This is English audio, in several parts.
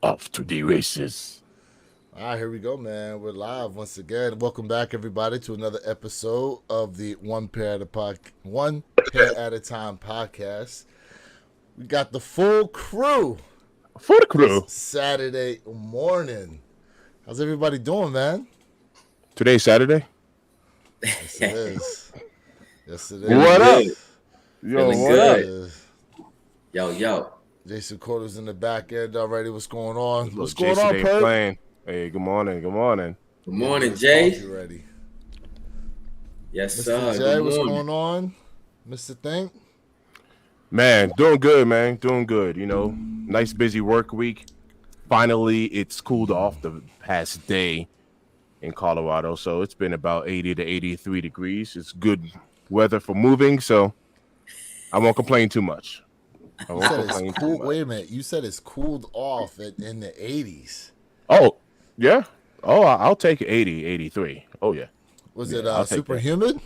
off to the races. All right, here we go, man. We're live once again. Welcome back, everybody, to another episode of the One Pair at a Time podcast. We got the full crew For the this crew. Saturday morning. How's everybody doing, man? Today's Saturday. Yes, it is. Yes, it is. What up? Good. Yo, Feeling what good. up? Is. Yo. Jason Corder's in the back end already. What's going on? Look, What's going Jason on, ain't Perk? playing. Hey, good morning. Good morning. Good morning, His Jay. coffee ready. Yes, Mr. sir. Jay, Good what's morning. going on? Mr. Think? Man, doing good, man. Doing good. You know, nice busy work week. Finally, it's cooled off the past day in Colorado, so it's been about 80 to 83 degrees. It's good weather for moving, so I won't complain too much. I You won't said it's complain too cool. much. Wait a minute. You said it's cooled off in the 80s. Oh, yeah. Oh, I'll take 80, 83. Oh, yeah. Was Yeah, it I'll take super that. humid?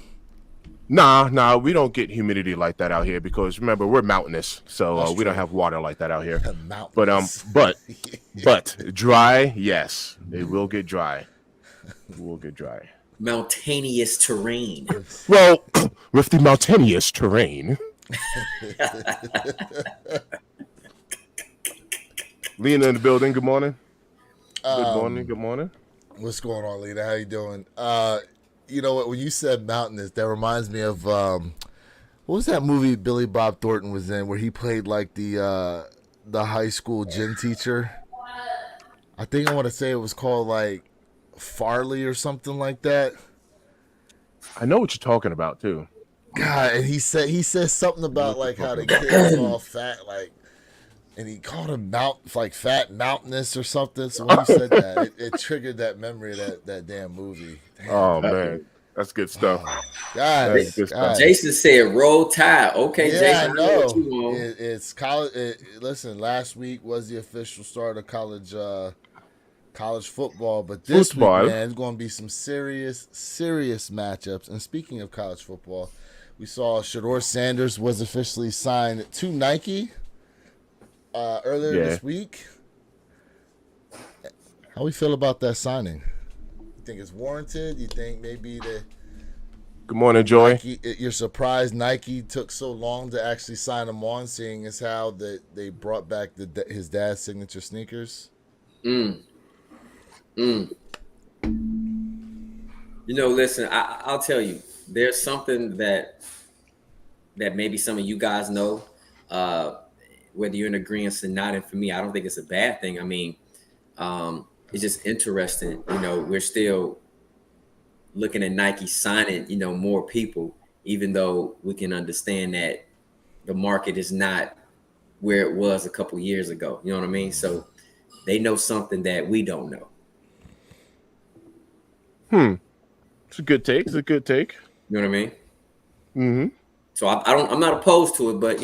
Nah, we don't get humidity like that out here because remember we're mountainous, so That's we don't true. have water like that out here. Mountains. But dry, yes, it will get dry. It will get dry. Mountainous terrain. Well, with the mountainous terrain, Lena in the building. Good morning. Good morning. Good morning. What's going on, Lena? How you doing? You know what? When you said mountainous, that reminds me of what was that movie Billy Bob Thornton was in where he played like the high school gym teacher? I think I want to say it was called like Farley or something like that. I know what you're talking about too. God, and he says something about What like the how the fuck? kid was all fat, like, and he called him like fat mountainous or something. So when he said that, it triggered that memory of that damn movie. Damn. Oh man, that's good stuff. Guys, good stuff. Jason said roll tide. Okay, yeah, Jason. I know. what you want. It's college. Listen, last week was the official start of college football, but this Football. week, man, it's going to be some serious matchups. And speaking of college football, we saw Shador Sanders was officially signed to Nike earlier this week. How we feel about that signing? You think it's warranted? You think maybe Good morning, Joy. you're surprised Nike took so long to actually sign him on, seeing as how they brought back his dad's signature sneakers? You know, listen, I'll tell you, there's something that maybe some of you guys know, whether you're in agreement or not. And for me, I don't think it's a bad thing. I mean, it's just interesting. You know, we're still looking at Nike signing, more people, even though we can understand that the market is not where it was a couple years ago. You know what I mean? So they know something that we don't know. It's a good take. You know what I mean? Mm-hmm. So I'm not opposed to it, but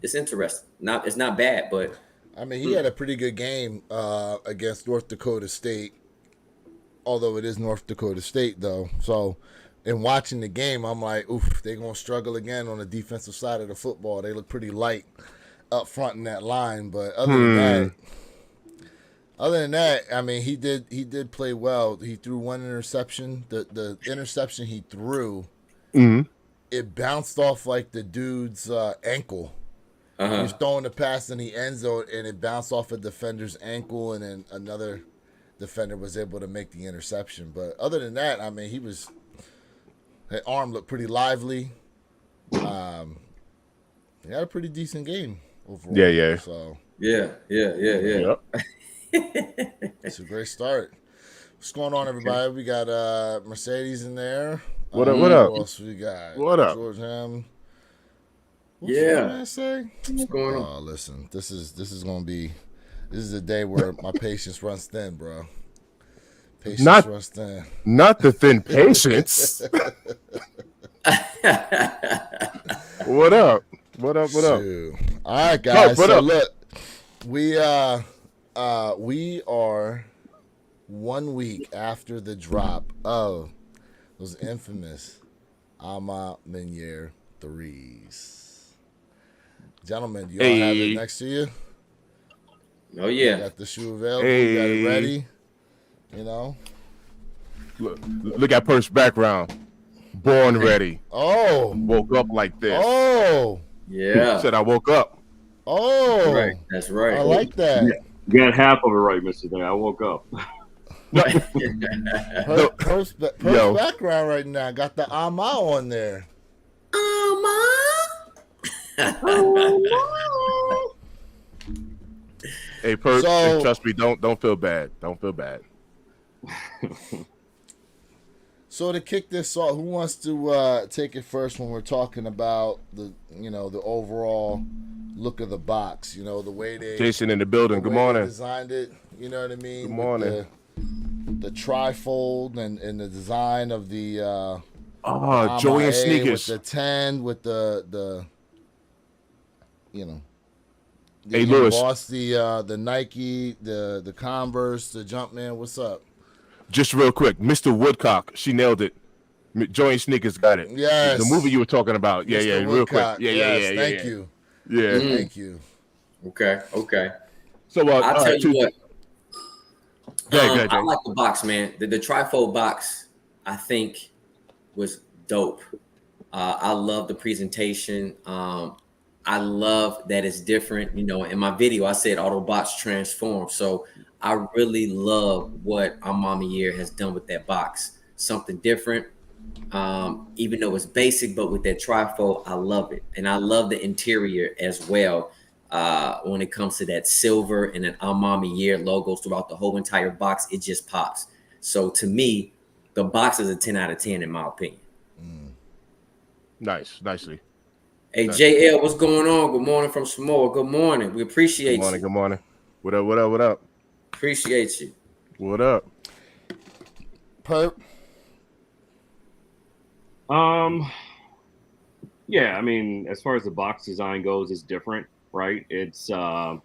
it's interesting. It's not bad, but I mean, he had a pretty good game against North Dakota State, although it is North Dakota State, though. So, in watching the game, I'm like, oof, they're going to struggle again on the defensive side of the football. They look pretty light up front in that line. But other than that, I mean, he did play well. He threw one interception. The interception he threw, it bounced off like the dude's ankle. He was throwing the pass in the end zone, and it bounced off a defender's ankle, and then another defender was able to make the interception. But other than that, I mean, his arm looked pretty lively. He had a pretty decent game overall. Yeah. So yeah. Yep. it's a great start. What's going on, everybody? We got Mercedes in there. What up? What else we got? What up? George Ham. What's Yeah. that man say? What's going on? Oh, listen, this is gonna be. This is a day where my patience runs thin, bro. Patience runs thin. Not the thin patience. What up? Shoot. All right, guys. What So up? look, we are 1 week after the drop of those infamous Ama Meniere threes. Gentlemen, do y'all have it next to you? Oh You yeah. got the shoe available. You got it Hey, ready. You know. look at Per's background. Born ready. Oh. Woke up like this. Oh. Yeah. Said I woke up. That's right. Oh. That's I right. like that. You got half of it right, Mr. Thing. I woke up. No, no, Per's yo, background right now got the Ama on there. hey, Per, So- trust me, don't feel bad. Don't feel bad. So to kick this off, who wants to take it first when we're talking about the overall look of the box? You know, the way they Jason in the building. Good way they morning. designed it. You know what I mean? Good morning. With the trifold and the design of the Joey and MIA sneakers. with the 10 with the you know. Hey, Lewis. Boss, the Nike, the Converse, the Jumpman. What's up? Just real quick, Mr. Woodcock, she nailed it. Joey and sneakers got it. Yes. The movie you were talking about. Yeah, Mr. yeah, real quick. Woodcock. Yeah, Yes, yeah. Thank you. Yeah. Thank you. Okay. So I'll tell you what. Go ahead, I Jay. like the box, man. The trifold box, I think, was dope. I love the presentation. I love that it's different. You know, in my video, I said Autobots transform. So I really love what Mama Year has done with that box. Something different. Even though it's basic, but with that trifold, I love it. And I love the interior as well. When it comes to that silver and an Mama Year logos throughout the whole entire box, it just pops. So to me, the box is a 10 out of 10 in my opinion. Nicely. Hey, JL, what's going on? Good morning from Samoa. Good morning. We appreciate you. Good morning. What up? Appreciate you. What up? Perp. Yeah, I mean, as far as the box design goes, it's different, right? It's I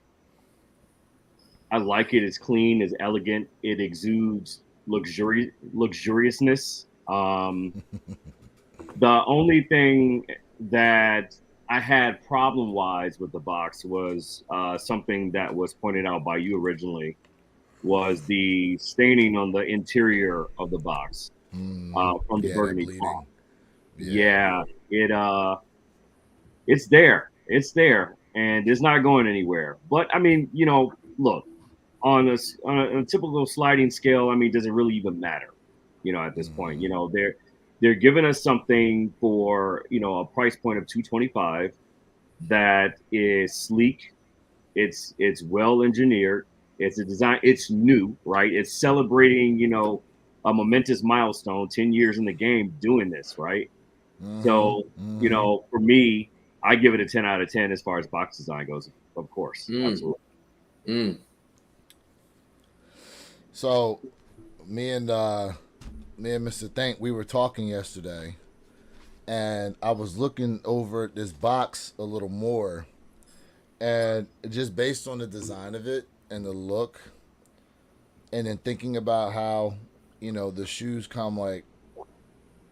like it. It's clean, it's elegant, it exudes luxuriousness. The only thing that I had problem wise with the box was something that was pointed out by you originally, was the staining on the interior of the box from the burgundy cloth. Yeah, it's there, and it's not going anywhere. But I mean, you know, look, on a typical sliding scale, I mean, does it really even matter? You know, at this point, you know, they're giving us something for, you know, a price point of $225 that is sleek, it's well engineered, it's a design, it's new, right? It's celebrating, you know, a momentous milestone, 10 years in the game doing this, right? So, you know, for me, I give it a 10 out of 10 as far as box design goes, of course. Absolutely. So me and Mr. Thank, we were talking yesterday, and I was looking over at this box a little more, and just based on the design of it and the look, and then thinking about how, you know, the shoes come like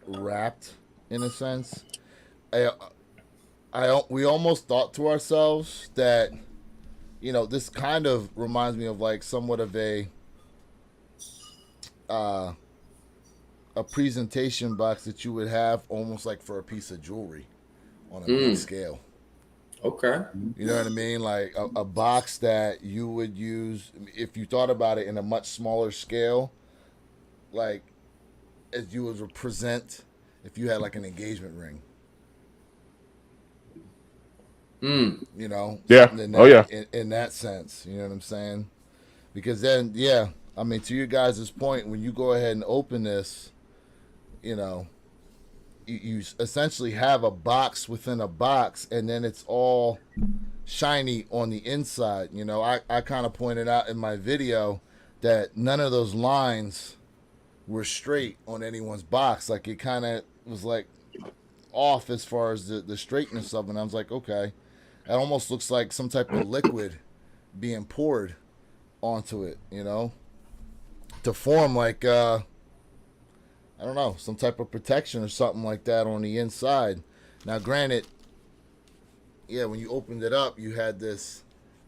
wrapped in a sense, we almost thought to ourselves that, you know, this kind of reminds me of like somewhat of a presentation box that you would have almost like for a piece of jewelry on a big scale. Okay. You know what I mean? Like a box that you would use if you thought about it in a much smaller scale, like as you would present if you had like an engagement ring. You know? Yeah. In that sense, you know what I'm saying? Because then, yeah, I mean, to you guys' point, when you go ahead and open this, you know, you essentially have a box within a box, and then it's all shiny on the inside. You know, I kind of pointed out in my video that none of those lines were straight on anyone's box. Like, it kind of was like off as far as the straightness of it. And I was like, okay, it almost looks like some type of liquid being poured onto it, you know, to form like I don't know, some type of protection or something like that on the inside. Now, granted, yeah, when you opened it up, you had this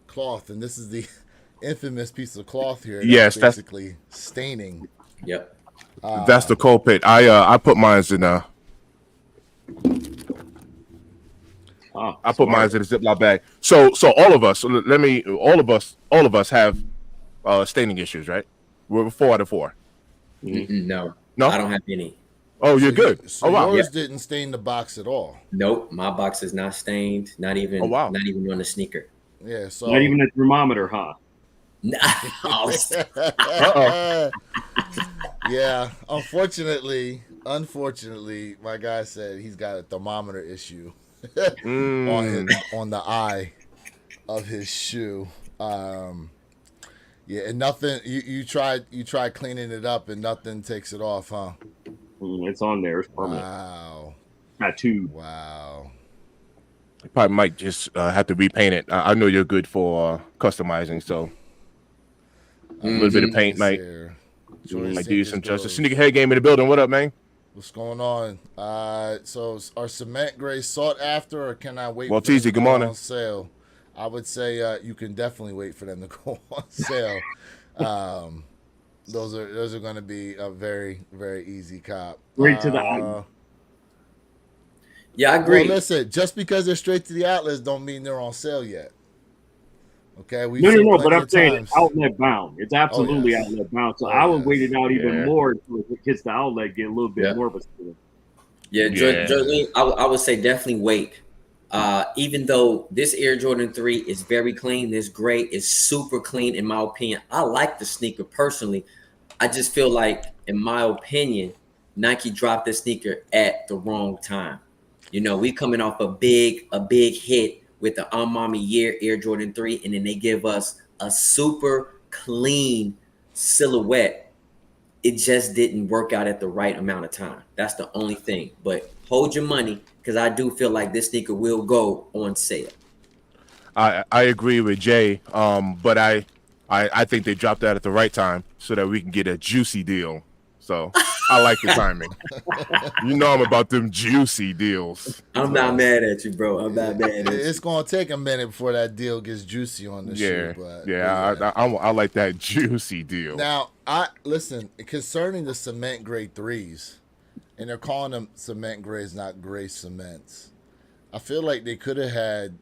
cloth, and this is infamous piece of cloth here. Yes, That's basically staining. Yep. that's the culprit. I put mine in I put mine Smart. in a Ziploc bag. So all of us, all of us have staining issues, right? We're 4 out of 4. No, No? I don't have any. Oh, you're So good. so Oh wow. yours didn't stain the box at all. Nope, my box is not stained. Not Oh even, wow. not even on the sneaker. Yeah. So Not even a thermometer, huh? Oh, Uh-oh. yeah. Unfortunately, my guy said he's got a thermometer issue on the eye of his shoe. Yeah, and nothing. You tried cleaning it up, and nothing takes it off, huh? It's on there. It's permanent. Wow. Tattooed. Wow. Probably might just have to repaint it. I know you're good for customizing, so a little bit of paint might do you some justice. Sneakerhead game in the building. What up, man? What's going on? So are cement grays sought after, or can I wait Well, for them TZ, to good go morning. on sale? I would say you can definitely wait for them to go on sale. Those are going to be a very, very easy cop. Straight to the eye. yeah, I agree. Well, listen, just because they're straight to the outlets don't mean they're on sale yet. Okay, No, but I'm saying it's outlet bound. It's absolutely yes. outlet bound. So Oh, I would yes. wait it out even Yeah. more until it hits the outlet, get a little bit Yeah. more of a steal. Yeah, Yeah. Jordan, I would say definitely wait. Even though this Air Jordan 3 is very clean, this gray is super clean in my opinion. I like the sneaker personally. I just feel like, in my opinion, Nike dropped this sneaker at the wrong time. You know, we coming off a big hit with the Amami Year Air Jordan 3, and then they give us a super clean silhouette. It just didn't work out at the right amount of time. That's the only thing. But hold your money, because I do feel like this sneaker will go on sale. I agree with Jay. But I think they dropped that at the right time so that we can get a juicy deal. So I like the timing. You know I'm about them juicy deals. I'm not mad at you, bro. I'm not mad at you. It's going to take a minute before that deal gets juicy on the shoe. But I like that juicy deal. Now, listen, concerning the cement grade 3s, and they're calling them cement grays, not gray cements. I feel like they could have had,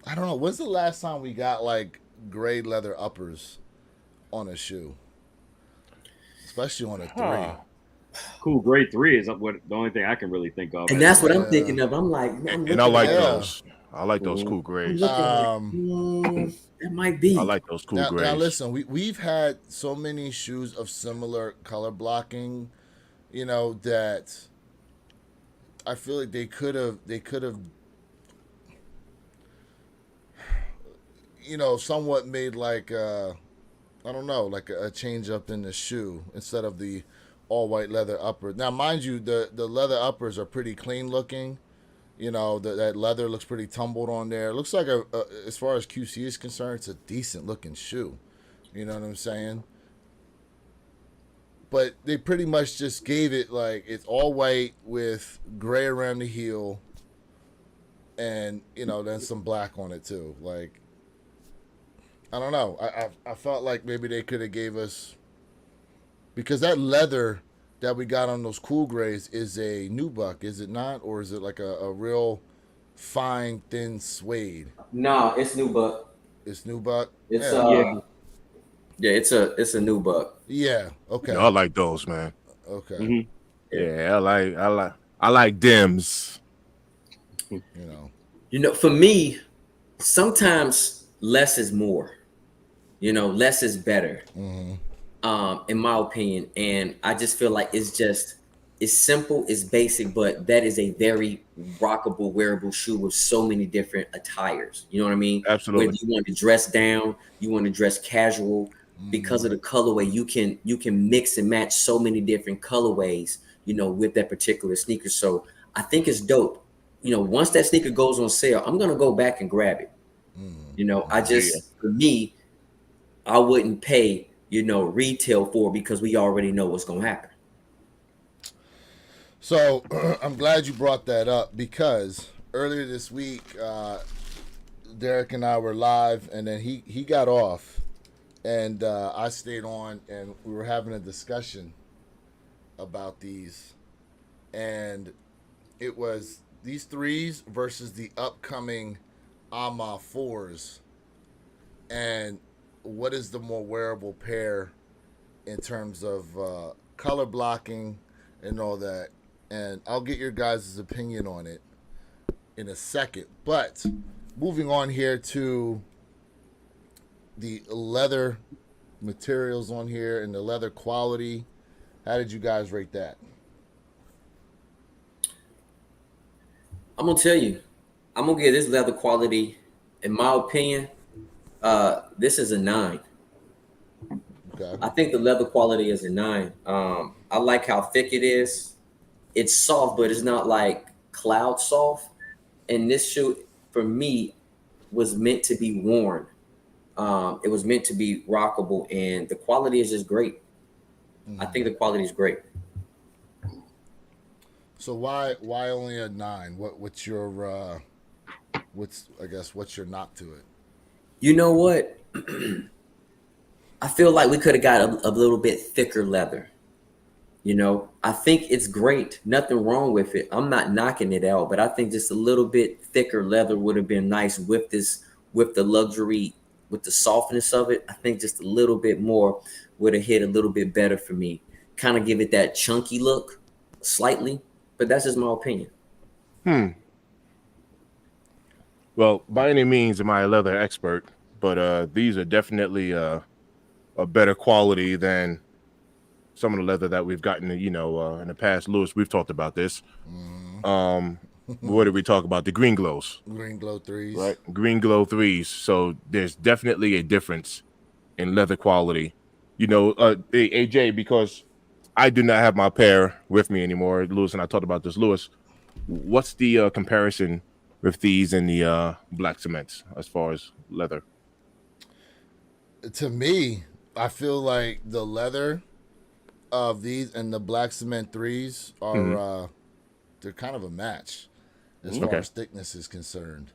I don't know, when's the last time we got like gray leather uppers on a shoe? Especially on a 3. Cool, grade 3 is what the only thing I can really think of. And that's what I'm thinking of. I'm like, And I like those. I like those cool grays. That might be. I like those cool grays. Now listen, we've had so many shoes of similar color blocking, you know, that I feel like they could have you know, somewhat made like I don't know, like a change up in the shoe instead of the all white leather upper. Now, mind you, the leather uppers are pretty clean looking. You know, that leather looks pretty tumbled on there. It looks like as far as QC is concerned, it's a decent looking shoe. You know what I'm saying? But they pretty much just gave it like it's all white with gray around the heel, and you know, then some black on it too. Like, I don't know. I felt like maybe they could have gave us, because that leather that we got on those cool grays is a nubuck, is it not? Or is it like a real fine, thin suede? No, it's nubuck. It's nubuck? It's Yeah. it's a nubuck. Yeah, okay. I like those, man. Okay. Mhm. Yeah, I like dims. You know. For me, sometimes less is more. Less is better. In my opinion, and I just feel like it's simple, it's basic, but that is a very rockable, wearable shoe with so many different attires. You know what I mean? Absolutely. Whether you want to dress down, you want to dress casual, because of the colorway, you can mix and match so many different colorways, with that particular sneaker. So I think it's dope. Once that sneaker goes on sale, I'm gonna go back and grab it. For me, I wouldn't pay, retail for it, because we already know what's gonna happen. So I'm glad you brought that up, because earlier this week, Derek and I were live, and then he got off, and I stayed on, and we were having a discussion about these, and it was these threes versus the upcoming AMA fours, and what is the more wearable pair in terms of color blocking and all that. And I'll get your guys' opinion on it in a second. But moving on here to the leather materials on here and the leather quality. How did you guys rate that? I'm gonna tell you, I'm gonna give this leather quality, in my opinion, this is a 9. Okay. I think the leather quality is a 9. I like how thick it is. It's soft, but it's not like cloud soft. And this shoe, for me, was meant to be worn. It was meant to be rockable, and the quality is just great. I think the quality is great. So why only a 9? What's your what's your knock to it? You know what? I feel like we could have got a little bit thicker leather. You know, I think it's great. Nothing wrong with it. I'm not knocking it out, but I think just a little bit thicker leather would have been nice with this, with the luxury, with the softness of it. I think just a little bit more would have hit a little bit better for me. Kind of give it that chunky look slightly, but that's just my opinion. Well, by any means am I a leather expert, but these are definitely a better quality than some of the leather that we've gotten, in the past. Lewis, we've talked about this. What did we talk about? The green glows. Green glow threes. Right. Green glow threes. So there's definitely a difference in leather quality. AJ, because I do not have my pair with me anymore. Lewis and I talked about this. Lewis, what's the comparison with these and the black cements as far as leather? To me, I feel like the leather of these and the black cement threes are they're kind of a match as far as thickness is concerned.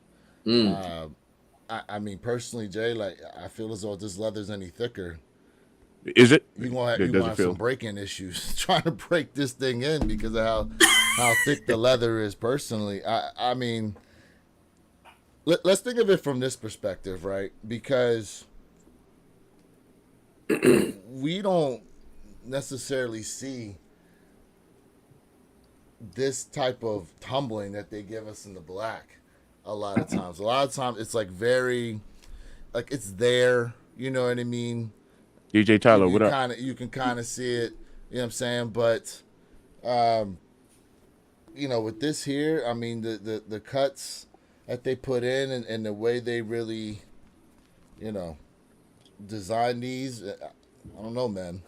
I mean, personally, Jay, like I feel as though if this leather's any thicker, is it? You gonna have some break-in issues trying to break this thing in because of how thick the leather is. Personally, I mean, let's think of it from this perspective, right? Because we don't necessarily see this type of tumbling that they give us in the black a lot of times. A lot of times it's like very, like it's there, you know what I mean? DJ Tyler, what up? You can kind of see it, you know what I'm saying? But, with this here, I mean, the cuts that they put in and the way they really, design these, I don't know, man.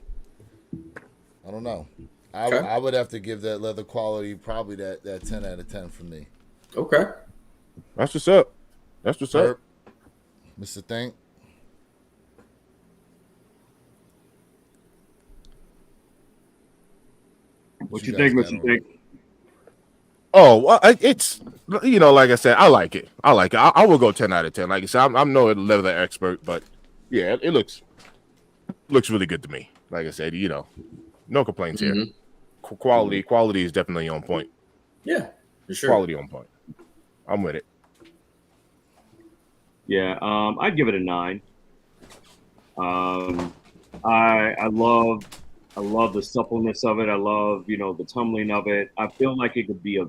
I don't know. I would have to give that leather quality probably that 10 out of 10 for me. Okay. That's what's up. That's what's up. Mr. Think. What you think, Mr. Think? Oh, well, it's like I said, I like it. I will go 10 out of 10. Like I said, I'm no leather expert, but yeah, it looks really good to me. Like I said, no complaints here. Quality is definitely on point. Yeah, for sure. Quality on point. I'm with it. Yeah, I'd give it a 9. I love the suppleness of it. I love, the tumbling of it. I feel like it could be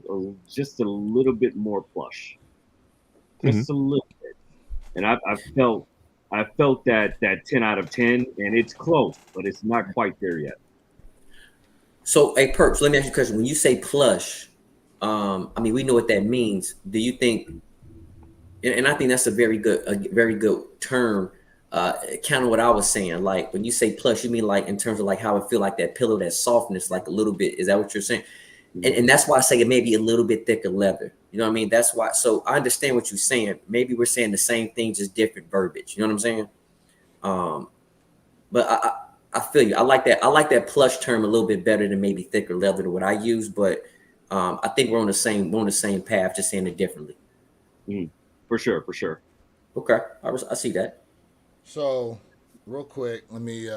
just a little bit more plush, just a little bit. And I felt that 10 out of 10, and it's close, but it's not quite there yet. So, hey, Perps, let me ask you a question. When you say plush, we know what that means. Do you think? And I think that's a very good term. Kind of what I was saying. Like when you say plush, you mean like in terms of like how it feel like that pillow, that softness, like a little bit. Is that what you're saying? And that's why I say it may be a little bit thicker leather. You know what I mean? That's why. So I understand what you're saying. Maybe we're saying the same thing, just different verbiage. You know what I'm saying? But I feel you. I like that plush term a little bit better than maybe thicker leather than what I use. But I think we're on the same path, just saying it differently. For sure. Okay, I see that. So, real quick, let me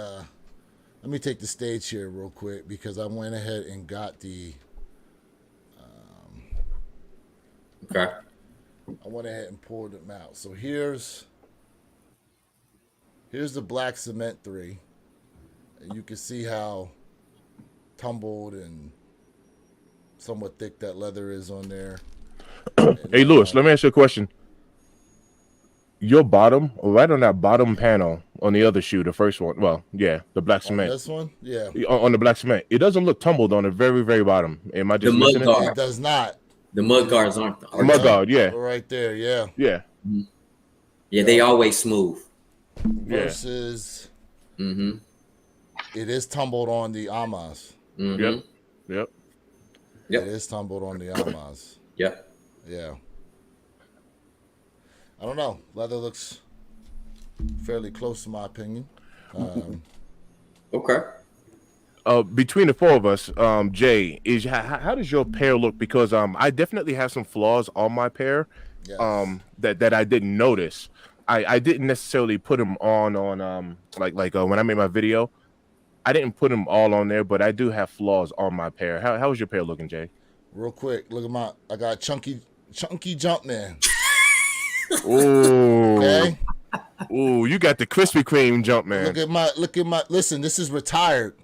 take the stage here real quick because I went ahead and got the. Okay. I went ahead and pulled them out. So here's the black cement 3, and you can see how tumbled and somewhat thick that leather is on there. Hey, Lewis, let me ask you a question. Your bottom, right on that bottom panel on the other shoe, the first one. Well, yeah, the black On cement. this one, yeah. On the black cement, it doesn't look tumbled on the very, very bottom. Am I just The missing mud it? guard. It does not. The mud guards aren't. Mud guard, yeah, Right there, yeah. yeah, Yeah, they always smooth. yeah. Versus, Mm-hmm. it is tumbled on the Amas. Mm-hmm. Yep, yep. Yep. It is tumbled on the Amas. Yep. Yeah. I don't know. Leather looks fairly close, in my opinion. Okay. Between the four of us, Jay, is how does your pair look? Because I definitely have some flaws on my pair, Yes. that I didn't notice. I didn't necessarily put them on like when I made my video, I didn't put them all on there, but I do have flaws on my pair. How is your pair looking, Jay? Real quick, look at I got chunky Jumpman. Ooh, Okay. ooh, you got the Krispy Kreme jump, man. Look at my. Listen, this is retired,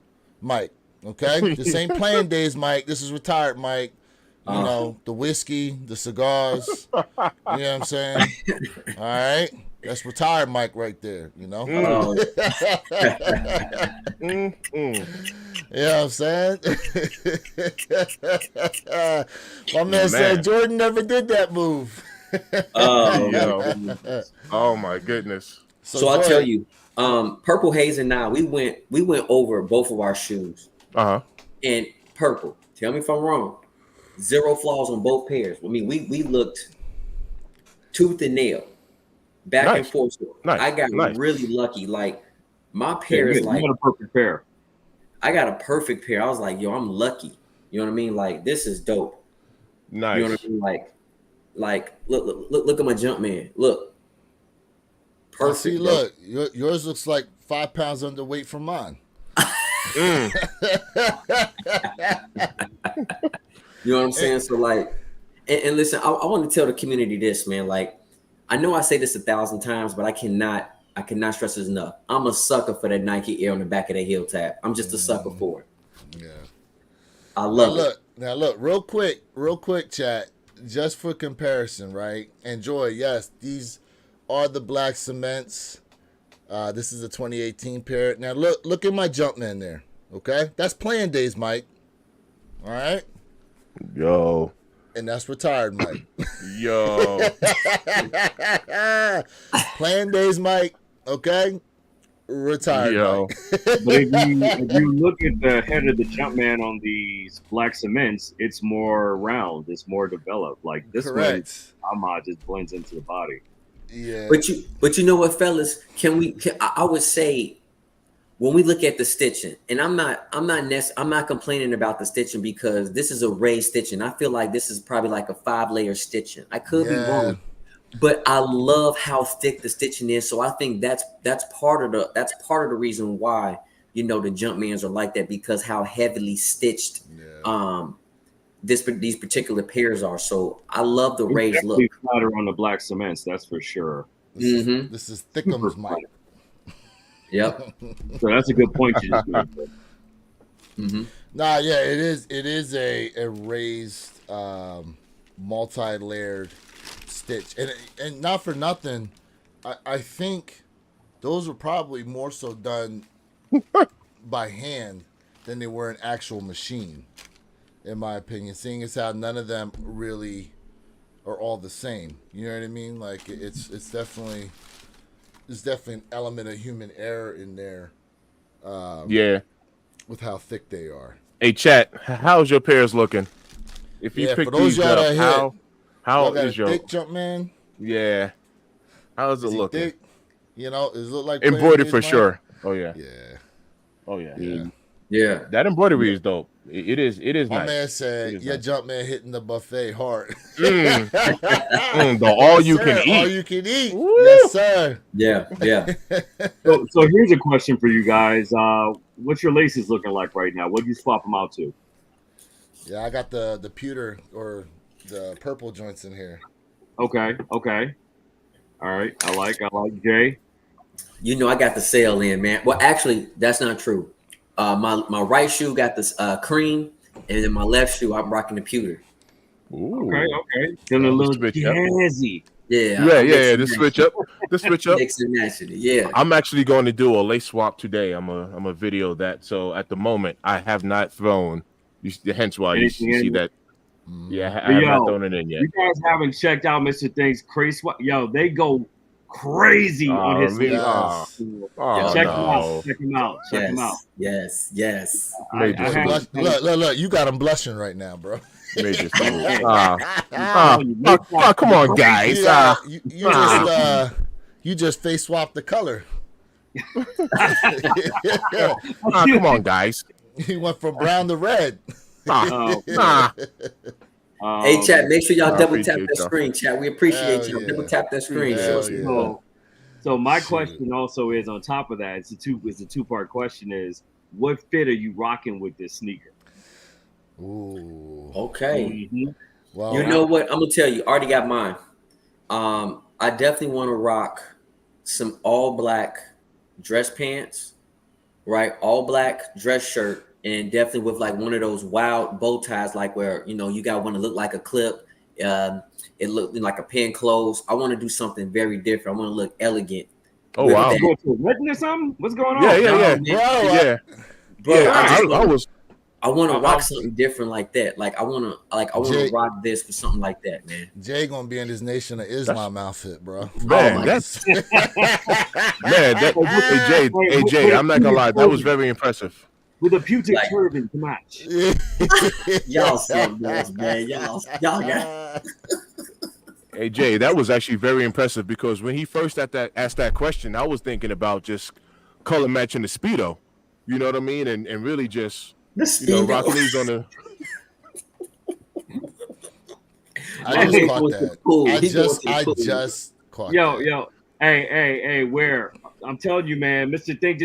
Mike. Okay, this ain't playing days, Mike. This is retired, Mike. You know, the whiskey, the cigars. You know what I'm saying? All right, that's retired, Mike, right there. You know. Oh, You know what I'm saying? My man said Jordan never did that move. Yo. Oh my goodness. So I'll tell you, Purple Haze and I, we went over both of our shoes. And Purple, tell me if I'm wrong. 0 flaws on both pairs. I mean, we looked tooth and nail, back and forth. Nice. I got really lucky. Like my pair you is like got a perfect pair. I got a perfect pair. I was like, yo, I'm lucky. You know what I mean? Like this is dope. Nice. You know what I mean? Like look at my Jumpman. Look. Perfect. See, look, yours looks like 5 pounds underweight from mine. You know what I'm saying? So like, and listen, I want to tell the community this, man. Like, I know I say this 1,000 times, but I cannot stress this enough. I'm a sucker for that Nike Air on the back of that heel tab. I'm just a sucker for it. Yeah. I love it. Now look, real quick, chat, just for comparison, right? Enjoy. Yes, these are the black cements. This is a 2018 pair. Now look at my Jumpman there. Okay, that's playing days, Mike. All right. Yo. And that's retired, Mike. Yo. Playing days, Mike. Okay. Retired, Yo. Mike. But if you look at the head of the Jumpman on these black cements, it's more round, it's more developed. Like this Correct. one, Ahmad just blends into the body. Yeah. But you know what, fellas? I would say when we look at the stitching, and I'm not complaining about the stitching because this is a raised stitching. I feel like this is probably like a 5-layer stitching. I could be wrong, but I love how thick the stitching is. So I think that's part of the reason why the Jumpmans are like that, because how heavily stitched these particular pairs are. So I love the raised look. Flatter on the black cements, that's for sure. This is Thickums, Mike. Yep. So that's a good point you just made. Nah, yeah, it is a raised multi-layered stitch, and not for nothing, I think those were probably more so done by hand than they were an actual machine, in my opinion, seeing as how none of them really are all the same. You know what I mean? Like it's definitely an element of human error in there. Yeah. With how thick they are. Hey, chat, how's your pairs looking? If you pick for those these y'all up, that how got is a your thick Jumpman? Yeah? How's it Is he looking? thick? Does it look like Embroidered playing for days, sure. Oh yeah. Yeah. Oh yeah. Yeah. Yeah. That embroidery is dope. It is My nice. man It said, is "Your nice. jump man hitting the buffet hard." The all Yes, you sir. can All eat. you can eat. Woo! Yes, sir. Yeah. Yeah. So here's a question for you guys. What's your laces looking like right now? What do you swap them out to? Yeah, I got the pewter or the purple joints in here. Okay. All right. I like Jay. You know, I got the sale in, man. Well, actually, that's not true. My right shoe got this cream, and then my left shoe I'm rocking the pewter. Ooh. Okay. Feeling a little Switch up. jazzy. Yeah. Yeah. The switch up. The switch up. Mix and match it. Yeah. I'm actually going to do a lace swap today. I'm a video that. So at the moment, I have not thrown. Hence why you Anything see in? that. Yeah, I But have not yo, thrown it in yet. you guys haven't checked out Mr. Thing's crazy swap. Yo, they go crazy on his Really? Yes. Check No. him out. Check him out. Yes. Major I had- salute. Look, you got him blushing right now, bro. Major salute. Hey. Come on, guys. You just face swapped the color. Come on, guys. He went from brown to red. Hey, chat, make sure y'all I double tap appreciate that y'all. screen, chat. We appreciate Hell y'all. yeah. Double tap that screen. Hell Show us yeah. some love. So my Shoot. question also is on top of that, it's a two-part question is what fit are you rocking with this sneaker? Ooh. Okay. Mhm. Well, You know what? I'm gonna tell you. I already got mine. I definitely want to rock some all black dress pants, right? All black dress shirt, and definitely with like one of those wild bow ties, like where you got one to look like a clip. It looked like a pen close. I want to do something very different. I want to look elegant. Oh with wow. that. Going to a wedding or something? What's going on? Yeah. No, man. bro, Yeah. Bro, I want to I- rock something different like that. Like I want to Jay- rock this with something like that, man. Jay gonna be in his Nation of Islam outfit, bro. Man, my that's hey Jay, I'm not gonna lie, that was very impressive. With a pubic Like- turban to match. Y'all something else, man. Y'all got. Hey Jay, that was actually very impressive because when he first asked that question, I was thinking about just color matching the Speedo. You know what I mean? And really just rocking these on the. I just caught going that. too cool. I He just going too cool. caught Yo, that. hey, where? I'm telling you, man, Mr. Thing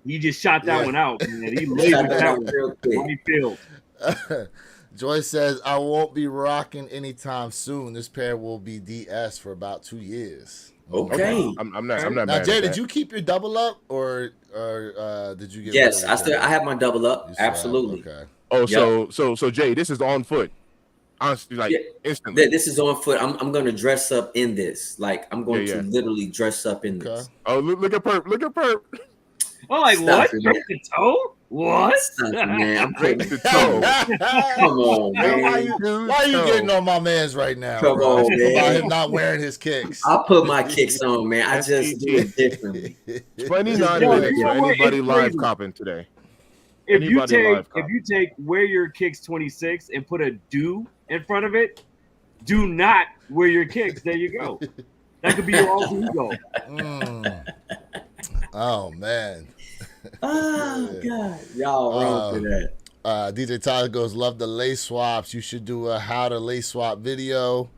he just shot that Yeah. one out, man. He Shot lasered that that out one. real quick. How he feel? Joyce says, I won't be rocking anytime soon. This pair will be DS for about 2 years. Okay. I'm not Now, mad Jay, at did that. you keep your double up or did you get Yes, rid of it? I have my double up. You still have- Absolutely. Okay. Oh, Yep. so Jay, this is on foot. Honestly, like Yeah. instantly. This is on foot. I'm gonna dress up in this. Like I'm going Yeah. to literally dress up in Okay. this. Oh, look at Perp. Look at Perp. I'm like, Stop what? it, man. The toe? What? Stop it, man. I'm Break putting, the toe. come on, Man, why man. you getting on my man's right now, Come bro? on, About man. him not wearing his kicks. I put my kicks on, man. I just do it differently. 29 Yo, minutes you for know what? anybody It's live crazy. copping today. If you Anybody live take copy. wear your kicks 26 and put a do in front of it, do not wear your kicks. There you go. That could be your alter ego. Oh man. Oh God, y'all wrong for that. DJ Tyler goes, love the lace swaps. You should do a how to lace swap video.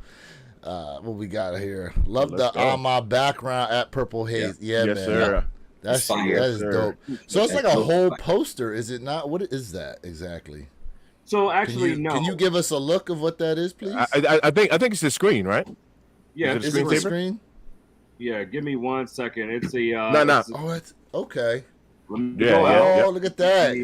What we got here? Love Let's the go. on my background at Purple Haze. Yeah, Yes, man. sir. That's It's fire. that is Sir. dope. So it's like a That's whole dope. poster, is it not? What is that exactly? So Can actually, you, no. can you give us a look of what that is, please? I think it's the screen, right? yeah, is is it the screensaver? screen? yeah. Give me 1 second. It's a No. it's- Oh, it's okay. Let me Yeah, go yeah. out. Oh, look at that.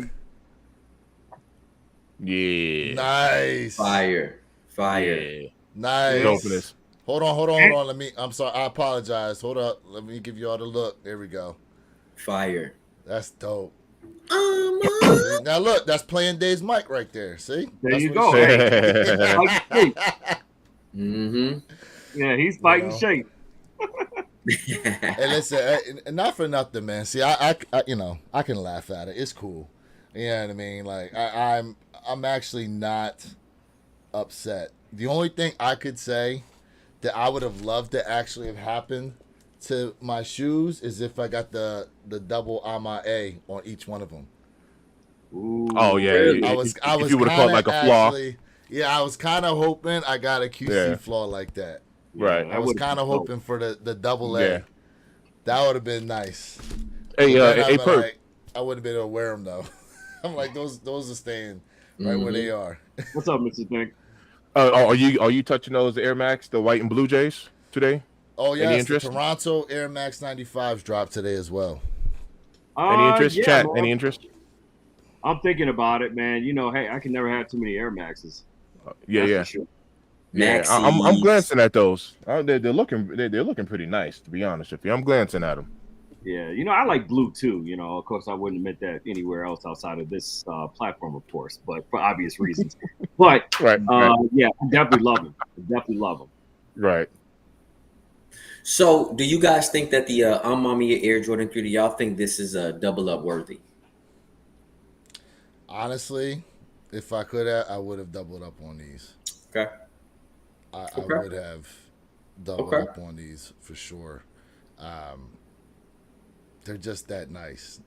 Yeah. Nice. Fire. Yeah. Nice. Dopeness. Hold on. I'm sorry. I apologize. Hold up. Let me give you all the look. There we go. Fire. That's dope. See? Now look, that's playing Dave's mic right there. See? There That's you what go. it's- Hey, Mm-hmm. yeah, he's fighting know. shape. And listen, and not for nothing, man. See, I I can laugh at it. It's cool. You know what I mean? Like I'm actually not upset. The only thing I could say that I would have loved to actually have happened to my shoes is if I got the double AMA A on each one of them. Ooh, Oh yeah, Really? I was if you would have kind caught of like a flaw, actually, yeah, I was kind of hoping I got a QC yeah, flaw like that. right, I was kind of hoping for the double yeah. A. That would have been nice. Hey, But then I hey, was Perk. like, I wouldn't have been able to wear them though. I'm like, those are staying right where Mm-hmm. they are. What's up, Mr. Pink? Are you touching those Air Max, the white and blue Jays today? Oh Any yes, the interest? Toronto Air Max 95s dropped today as well. Any interest? Yeah, Chat. man. Any interest? I'm thinking about it, man. You know, hey, I can never have too many Air Maxes. Yeah, That's yeah, for sure. yeah. I'm Maxis. glancing at those. They're looking they're looking pretty nice, to be honest with you. I'm glancing at them. Yeah, you know, I like blue too. You know, of course, I wouldn't admit that anywhere else outside of this platform, of course, but for obvious reasons. But Right, right, yeah, I definitely love them. I definitely love them. right. So, do you guys think that the Amamiya Air Jordan 3, do y'all think this is a double up worthy? Honestly, if I could have, I would have doubled up on these. Okay. I Okay. would have doubled Okay. up on these for sure. They're just that nice,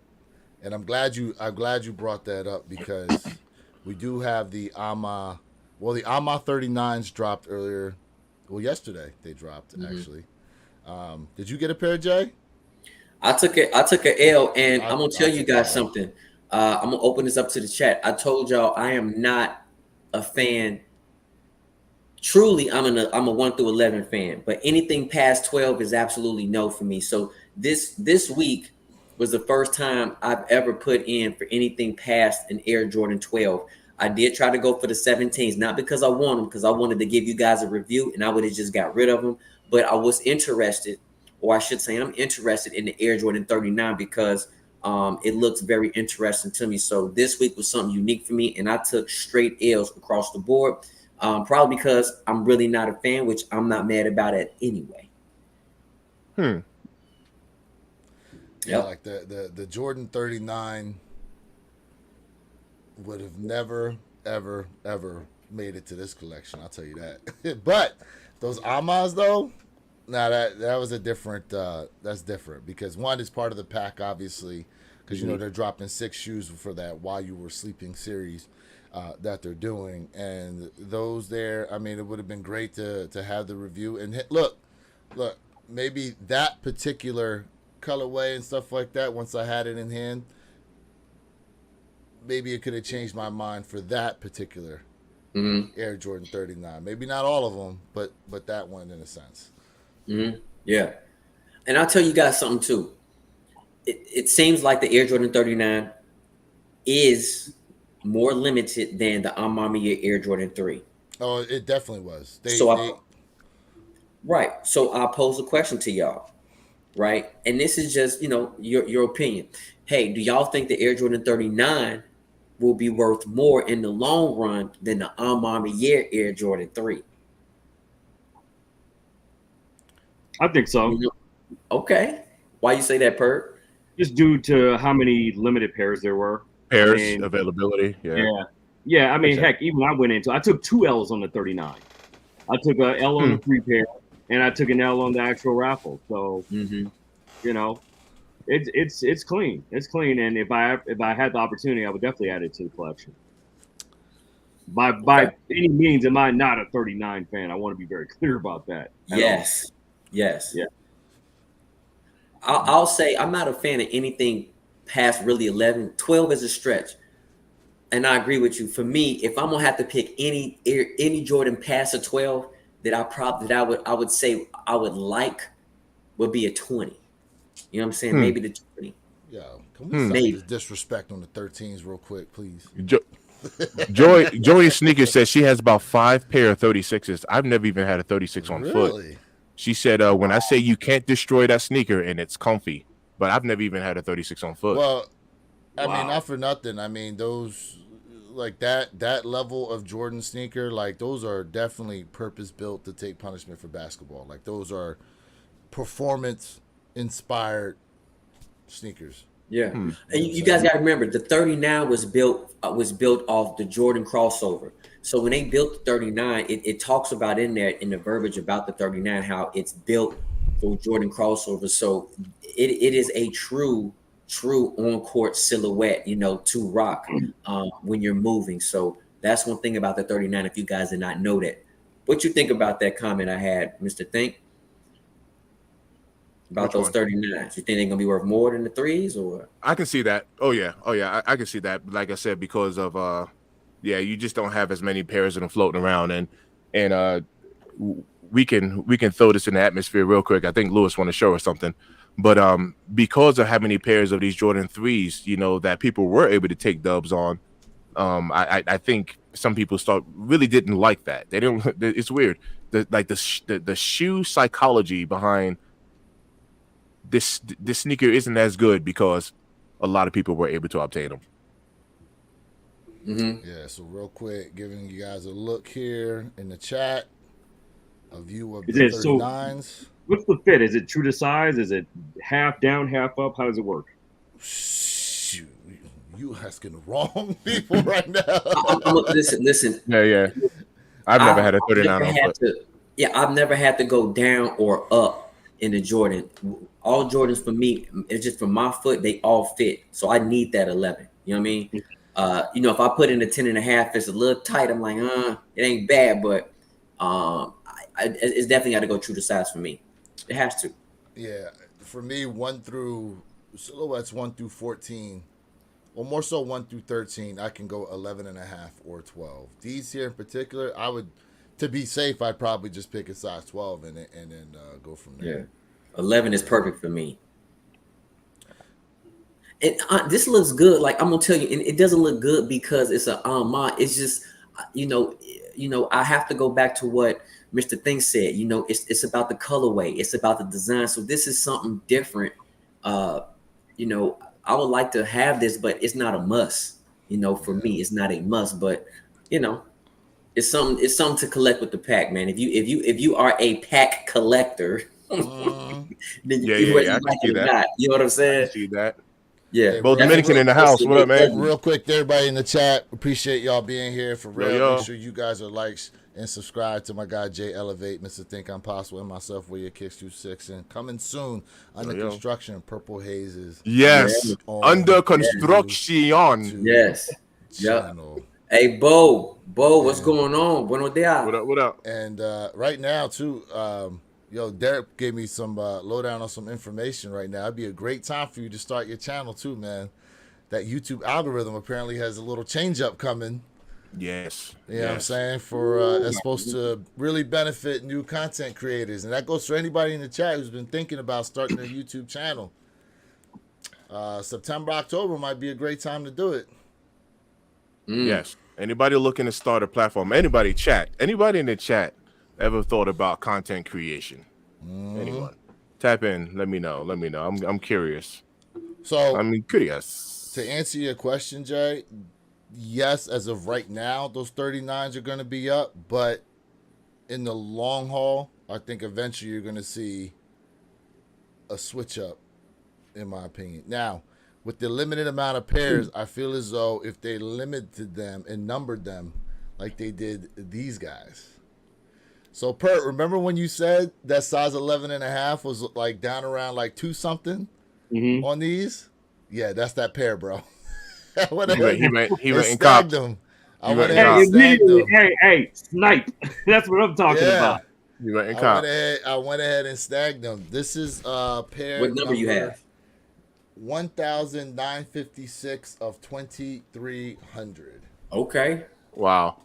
and I'm glad you brought that up because we do have the AMA. Well, the AMA 39s dropped earlier. Well, yesterday they dropped actually. Did you get a pair, Jay? I took a L, and I- I'm gonna tell I you took a guys L. something. I'm gonna open this up to the chat. I told y'all I am not a fan. Truly, I'm a 1 through 11 fan, but anything past 12 is absolutely no for me. So this week was the first time I've ever put in for anything past an Air Jordan 12. I did try to go for the 17s, not because I want them, because I wanted to give you guys a review, and I would have just got rid of them. But I was interested, or I should say, I'm interested in the Air Jordan 39 because it looks very interesting to me. So this week was something unique for me, and I took straight L's across the board. Probably because I'm really not a fan, which I'm not mad about it anyway. Yeah, Yep. like the Jordan 39 would have never, ever, ever made it to this collection. I'll tell you that. But those Amas though, now that was a different. That's different because one is part of the pack, obviously, because you know they're dropping 6 shoes for that While You Were Sleeping series that they're doing, and those there. I mean, it would have been great to have the review and look, maybe that particular colorway and stuff like that. Once I had it in hand, maybe it could have changed my mind for that particular Air Jordan 39. Maybe not all of them, but that one in a sense. Yeah. And I'll tell you guys something too. It seems like the Air Jordan 39 is more limited than the Amamiya Air Jordan 3. Oh, it definitely was. Right. So I'll pose a question to y'all. Right. And this is just, your opinion. Hey, do y'all think the Air Jordan 39 will be worth more in the long run than the Amamiya Air Jordan 3? I think so. Okay. Why you say that, Perk? Just due to how many limited pairs there were. Pairs availability. Yeah. I mean, heck, even I took 2 L's on the 39. I took a L on the 3 pair, and I took an L on the actual raffle. So, you know, it's clean. It's clean, and if I had the opportunity, I would definitely add it to the collection. By any means, am I not a 39 fan? I want to be very clear about that. Yes. Yeah. I'll say I'm not a fan of anything past really 11. 12 is a stretch. And I agree with you. For me, if I'm gonna have to pick any Jordan past a 12 that I would say I would like would be a 20. You know what I'm saying? Maybe the 20. Yo, can we stop this disrespect on the 13s real quick, please? Joey Sneakers says she has about 5 pair of 36s. I've never even had a 36 on foot. She said, when I say you can't destroy that sneaker and it's comfy, but I've never even had a 36 on foot. Well, I mean, not for nothing. I mean, those like that level of Jordan sneaker, like those are definitely purpose built to take punishment for basketball. Like those are performance inspired sneakers. Yeah, and you guys got to remember the 39 was built off the Jordan crossover. So when they built the 39, it talks about in there in the verbiage about the 39 how it's built for Jordan crossover. So it is a true true on-court silhouette, to rock when you're moving. So that's one thing about the 39. If you guys did not know that, what you think about that comment I had, Mr. Think, about Which those one? 39s? You think they're gonna be worth more than the threes, or? I can see that. Oh yeah. I can see that. Like I said, because of yeah, you just don't have as many pairs of them floating around, and we can throw this in the atmosphere real quick. I think Lewis want to show us something, but because of how many pairs of these Jordan 3s, that people were able to take dubs on, I think some people really didn't like that. They didn't. It's weird. The shoe psychology behind this sneaker isn't as good because a lot of people were able to obtain them. Mm-hmm. Yeah, so real quick, giving you guys a look here in the chat, a view of Is the it so? 39s. What's the fit? Is it true to size? Is it half down, half up? How does it work? Shoot, you asking the wrong people right now. Listen. Yeah. I've never had a 39 on foot. I've never had to go down or up in the Jordan. All Jordans for me, it's just for my foot, they all fit. So I need that 11. You know what I mean? If I put in a 10 and a half, it's a little tight. I'm like, it ain't bad, but it's definitely got to go true to size for me. It has to. Yeah, for me, silhouettes 1 through 14, or more so 1 through 13, I can go 11 and a half or 12. These here in particular, to be safe, I'd probably just pick a size 12 and then go from there. Yeah, 11 is perfect for me. And this looks good. Like I'm gonna tell you, and it doesn't look good because it's a it's just, I have to go back to what Mr. Thing said. It's about the colorway. It's about the design. So this is something different. I would like to have this, but it's not a must. For me, it's not a must. But it's something to collect with the pack, man. If you are a pack collector, then you I can see that. not. You know what I'm saying? I can see that. Yeah, Bo Dominican in the house. What up, man? Real quick to everybody in the chat, appreciate y'all being here for real. Yo. Make sure you guys are likes and subscribe to my guy Jay Elevate, Mr. Think I'm Possible, and myself, Where Your Kicks 26, and coming soon under construction, Purple Hazes. Yes, under construction. Yes. Channel. Hey, Bo, what's going on? Buenos dias. What up? And right now too, Derek gave me some lowdown on some information right now. It'd be a great time for you to start your channel too, man. That YouTube algorithm apparently has a little change up coming. Yes. You know what I'm saying? For that's supposed to really benefit new content creators. And that goes for anybody in the chat who's been thinking about starting a YouTube channel. September, October might be a great time to do it. Yes. Anybody looking to start a platform, anybody in the chat ever thought about content creation? Anyone? Tap in, let me know. I'm curious. So I'm curious. To answer your question, Jay, yes, as of right now, those 39s are going to be up, but in the long haul, I think eventually you're going to see a switch up, in my opinion. Now, with the limited amount of pairs, I feel as though if they limited them and numbered them like they did these guys. So, Pert, remember when you said that size 11 and a half was like down around like 2 something on these? Yeah, that's that pair, bro. He went and copped copped them. Hey, snipe. That's what I'm talking about. He went and copped. I went ahead and snagged them. This is pair. What number you have? 1,956 of 2,300. Okay. Wow.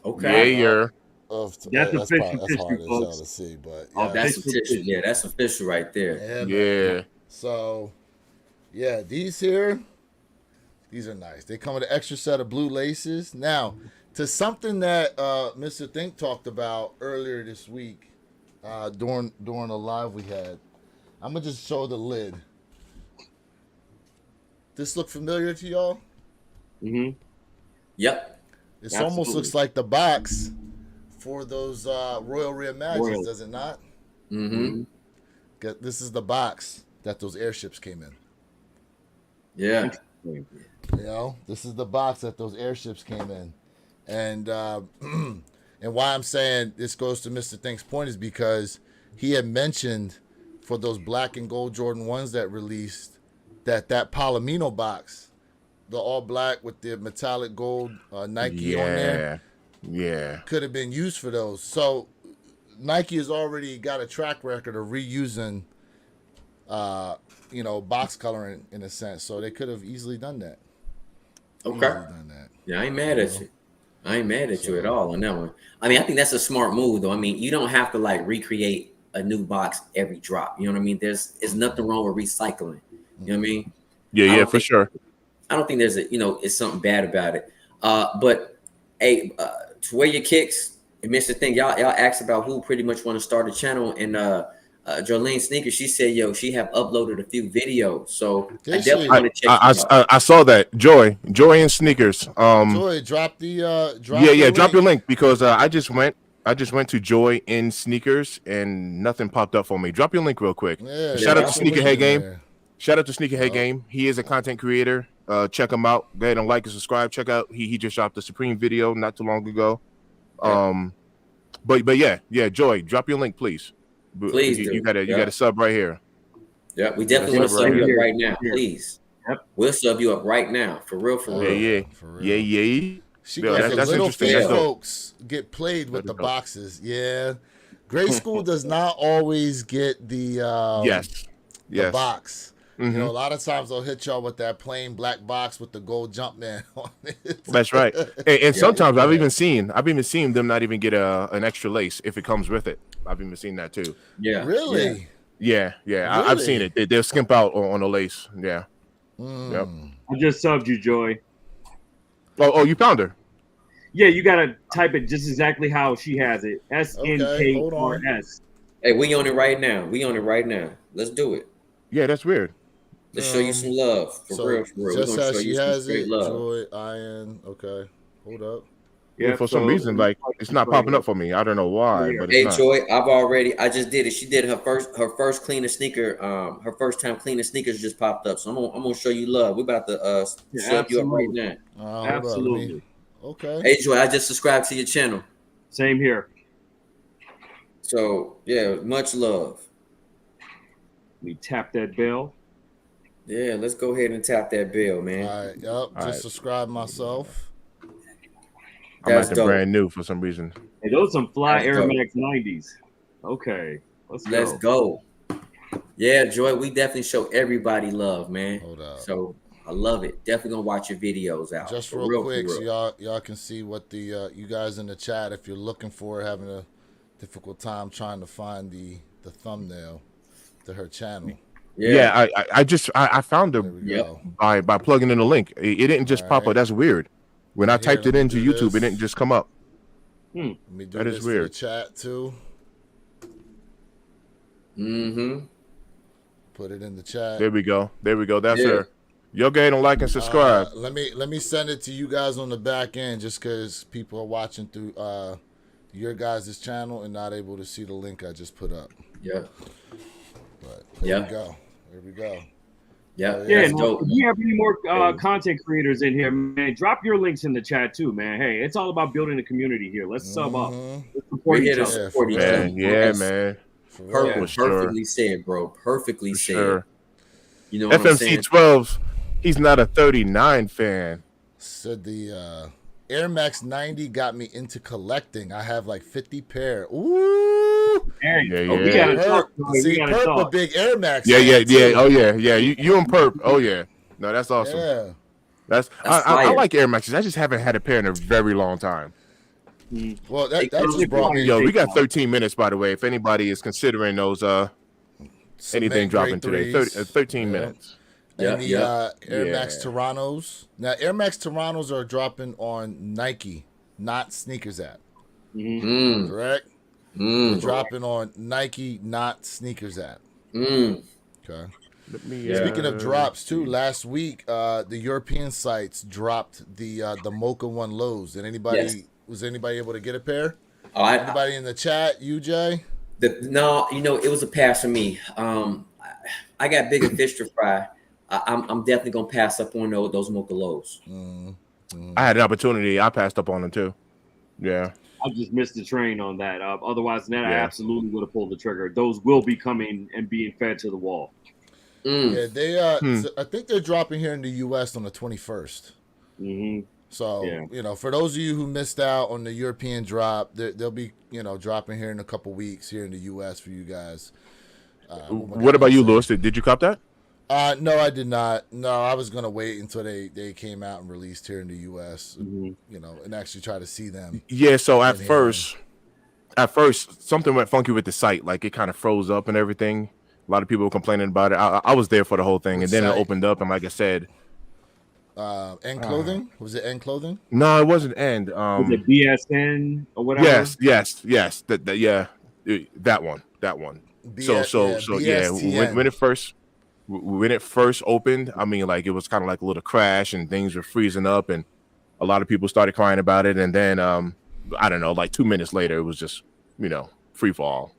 Okay. Yeah. That's official, that's hard as hell folks. to see, but that's official. Yeah, that's official right there. Yeah. So, yeah, these are nice. They come with an extra set of blue laces. Now, to something that Mr. Think talked about earlier this week during a live we had, I'm gonna just show the lid. This look familiar to y'all? Yep. This almost looks like the box for those Royal Reimagines, does it not? This is the box that those airships came in. Yeah. This is the box that those airships came in. And and why I'm saying this goes to Mr. Think's point is because he had mentioned for those black and gold Jordan 1s that released that Palomino box, the all black with the metallic gold Nike on there, could have been used for those. So Nike has already got a track record of reusing, box coloring in a sense. So they could have easily done that. Okay. Yeah, I ain't mad at you. I ain't mad at you at all on that one. I mean, I think that's a smart move, though. I mean, you don't have to like recreate a new box every drop. You know what I mean? There's nothing wrong with recycling. You know what I mean? Yeah, for sure. I don't think there's it's something bad about it. But hey, to wear your kicks, and Mr. Thing, y'all asked about who pretty much want to start a channel, and Jolene Sneaker, she said, she have uploaded a few videos, so I definitely want to check it out. I saw that. Joy and Sneakers. Joy, drop the drop your link because I just went to Joy in Sneakers and nothing popped up for me. Drop your link real quick. Shout out to Sneakerhead Game. Shout out to Sneakerhead Game. He is a content creator. Check him out. Go ahead and like and subscribe. Check out. He just dropped the Supreme video not too long ago. But yeah, Joy, drop your link, please. Please, you got a sub right here. Yeah, we definitely want to sub you up right now, please. Yep. We'll sub you up right now, for real. Yeah. She goes, the little fake folks get played with the boxes. Yeah, grade school does not always get the the box. Mm-hmm. A lot of times they'll hit y'all with that plain black box with the gold Jumpman on it. That's right. And sometimes I've even seen them not even get an extra lace if it comes with it. I've even seen that too. Yeah. Really? Yeah. Really? I've seen it. They'll skimp out on the lace. Yeah. Yep. I just subbed you, Joy. Oh, you found her. Yeah, you gotta type it just exactly how she has it. SNKRS. Hey, we on it right now. Let's do it. Yeah, that's weird. Let's show you some love. For real. Just as she has it, Joy, IN. Okay. Hold up. Yeah, for some reason, like it's not popping up for me. I don't know why. But hey, Joy, I just did it. She did her first cleaning sneaker. Her first time cleaning sneakers just popped up. So I'm gonna show you love. We're about to sub you up right now. Absolutely. Okay. Hey, Joy, I just subscribed to your channel. Same here. So yeah, much love. We tap that bell. Yeah, let's go ahead and tap that bell, man. All right, just subscribe myself. I'm acting brand new for some reason. Hey, those are some fly Air Max 90s. Okay, let's go. Yeah, Joy, we definitely show everybody love, man. Hold up. So I love it. Definitely gonna watch your videos out. Just real quick, so y'all can see what the you guys in the chat, if you're looking for having a difficult time trying to find the thumbnail to her channel. Yeah, I found her by plugging in the link. It didn't just pop up. That's weird. When I typed it into YouTube, it didn't just come up. Let me do that this is weird. For the chat too. Put it in the chat. There we go. That's her. Yo, go ahead and like and subscribe. Let me send it to you guys on the back end, just because people are watching through your guys' channel and not able to see the link I just put up. Yeah. But there we go. Yeah. Yeah. If you have any more content creators in here, man, drop your links in the chat too, man. Hey, it's all about building a community here. Let's sub up. Let's support each other. Yeah, man. Perfectly said, bro. Perfectly said. Sure. You know what FMC I'm saying? 12. He's not a 39 fan. Said the Air Max 90 got me into collecting. I have like 50 pair. Ooh. We gotta talk. See, Perp a big Air Max. Yeah. Oh yeah. You and Perp. Oh yeah. No, that's awesome. Yeah. That's I like Air Maxes. I just haven't had a pair in a very long time. Well, that just brought me. Yo, we got 13 minutes, by the way. If anybody is considering those, anything dropping today, 13 minutes. And the Air Max Torontos. Now, Air Max Torontos are dropping on Nike, not Sneakers app. Correct? They're dropping on Nike, not Sneakers app. Okay. Speaking of drops, too, last week, the European sites dropped the Mocha 1 lows. Was anybody able to get a pair? Anybody in the chat? You, Jay? No, it was a pass for me. I got bigger fish to fry. I'm definitely gonna pass up on those Mocha lows. I had an opportunity. I passed up on them too. Yeah. I just missed the train on that. Otherwise than that, I absolutely would have pulled the trigger. Those will be coming and being fed to the wall. Yeah, they Hmm. so I think they're dropping here in the U.S. on the 21st. Mm-hmm. So Yeah. for those of you who missed out on the European drop, they'll be dropping here in a couple weeks here in the U.S. for you guys. When What it about comes you, in. Lewis? Did you cop that? No, I did not. No, I was gonna wait until they came out and released here in the U.S. Mm-hmm. And actually try to see them Yeah. So in hand. at first, something went funky with the site. Like it kind of froze up and everything. A lot of people were complaining about it. I was there for the whole thing, Which and then it site? opened up, and like I said, End uh, Clothing? Was it End Clothing? no, it wasn't end. Was it BSN or whatever? Yes. Yeah, that one. So Yeah, yeah, BSTN. when it first opened, I mean, like it was kind of like a little crash, and things were freezing up, and a lot of people started crying about it, and then I don't know, like 2 minutes later, it was just free fall.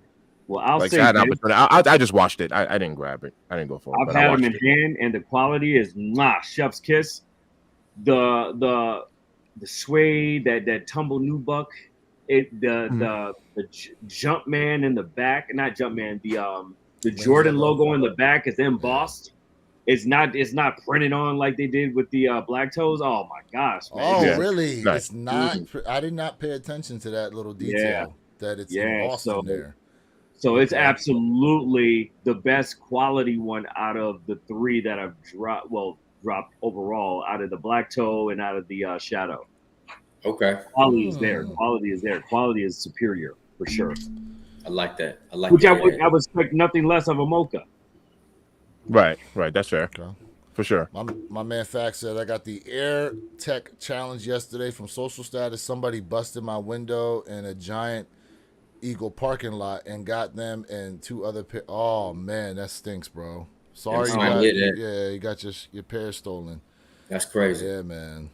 Well, I'll Like so say I had an this: opportunity. I just watched it. I didn't grab it. I didn't go for it, I've but I had them watched in it. hand, and the quality is chef's kiss. The the suede, that tumble nubuck, Mhm. the jump man in the back, not jump man, the Wings Jordan logo. logo in the back is Yeah. embossed. It's not printed on like they did with the black toes. Oh my gosh, man! It's Oh, Yeah, just really? nice. It's not. mm, I did not pay attention to that little yeah, detail that it's yeah. embossed in there. So it's Okay. absolutely the best quality one out of the three that I've dropped. Well, dropped overall out of the black toe and out of the shadow. Okay. Quality is there. Hmm. Quality is there. Quality is superior for sure. I like that. I like Which to hear that. I would expect nothing less of a mocha. Right. That's fair Okay. for sure. My man Fax said I got the Air Tech challenge yesterday from Social Status. Somebody busted my window in a giant Eagle parking lot and got them and two other. Oh man, that stinks, bro. I'm Sorry you sorry to got hear that. you got your pair stolen. That's crazy. Yeah, man.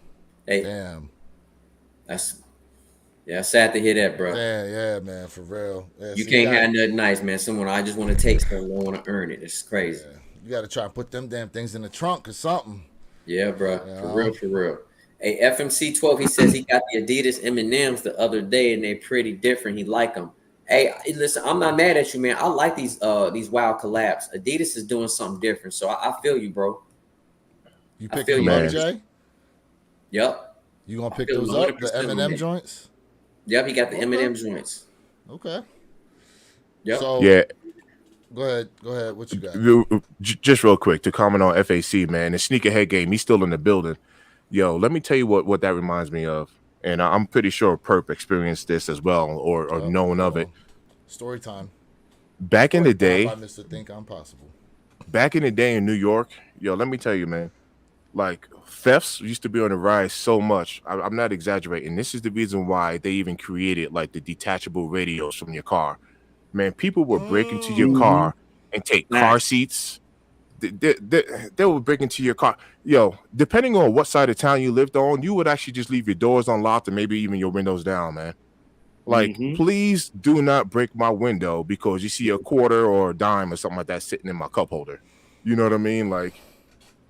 Hey, Damn. that's sad to hear that, bro. Damn, yeah, man, for real. Yeah, You so you can't got have nothing nice, man. Someone I just want to take something, I want to earn it. It's crazy. you got to try and put them damn things in the trunk or something. Yeah, bro. You For know? real, for real. Hey, FMC 12, he says he got the Adidas M&Ms the other day and they're pretty different. He like them. Hey, listen, I'm not mad at you, man. I like these wild collabs. Adidas is doing something different. So I feel you, bro. You I picking feel them you up, 100%. Man, Jay? Yep. You gonna I pick feel those you up, the 100% on M&M that. joints? Yep, he got the Okay. M&M joints. Okay. Yep. So yeah. go ahead. What you got? Just real quick to comment on FAC, man, the sneakerhead game. He's still in the building. Yo, let me tell you what that reminds me of, and I'm pretty sure Perp experienced this as well, or Oh, known hold of it. on. Story time. Back in Story the time by day, Mr. Think I'm Possible. in New York, yo, let me tell you, man. Like thefts used to be on the rise so much. I'm not exaggerating. This is the reason why they even created like the detachable radios from your car. Man, people would break into your Mm. Mm-hmm. car and take car Facts. seats. They would break into your car. Yo, depending on what side of town you lived on, you would actually just leave your doors unlocked and maybe even your windows down, man. Like, Mm-hmm. please do not break my window because you see a quarter or a dime or something like that sitting in my cup holder. You know what I mean? Like,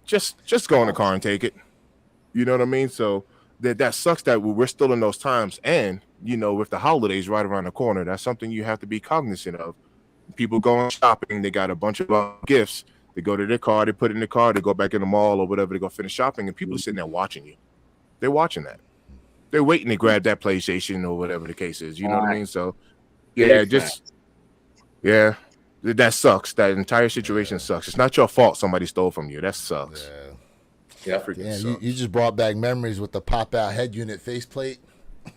just go in the car and take it. You know what I mean? So that sucks that we're still in those times. And with the holidays right around the corner, that's something you have to be cognizant of. People going shopping, they got a bunch of gifts. They go to their car, they put it in the car, they go back in the mall or whatever, they go finish shopping, and people are sitting there watching you. They're watching that. They're waiting to grab that PlayStation or whatever the case is. You know what I mean? So yeah, Big fact. just yeah, that sucks. That entire situation sucks. It's not your fault somebody stole from you. That sucks. Yeah. Yep. Freaking Damn, sucks. you just brought back memories with the pop out head unit faceplate.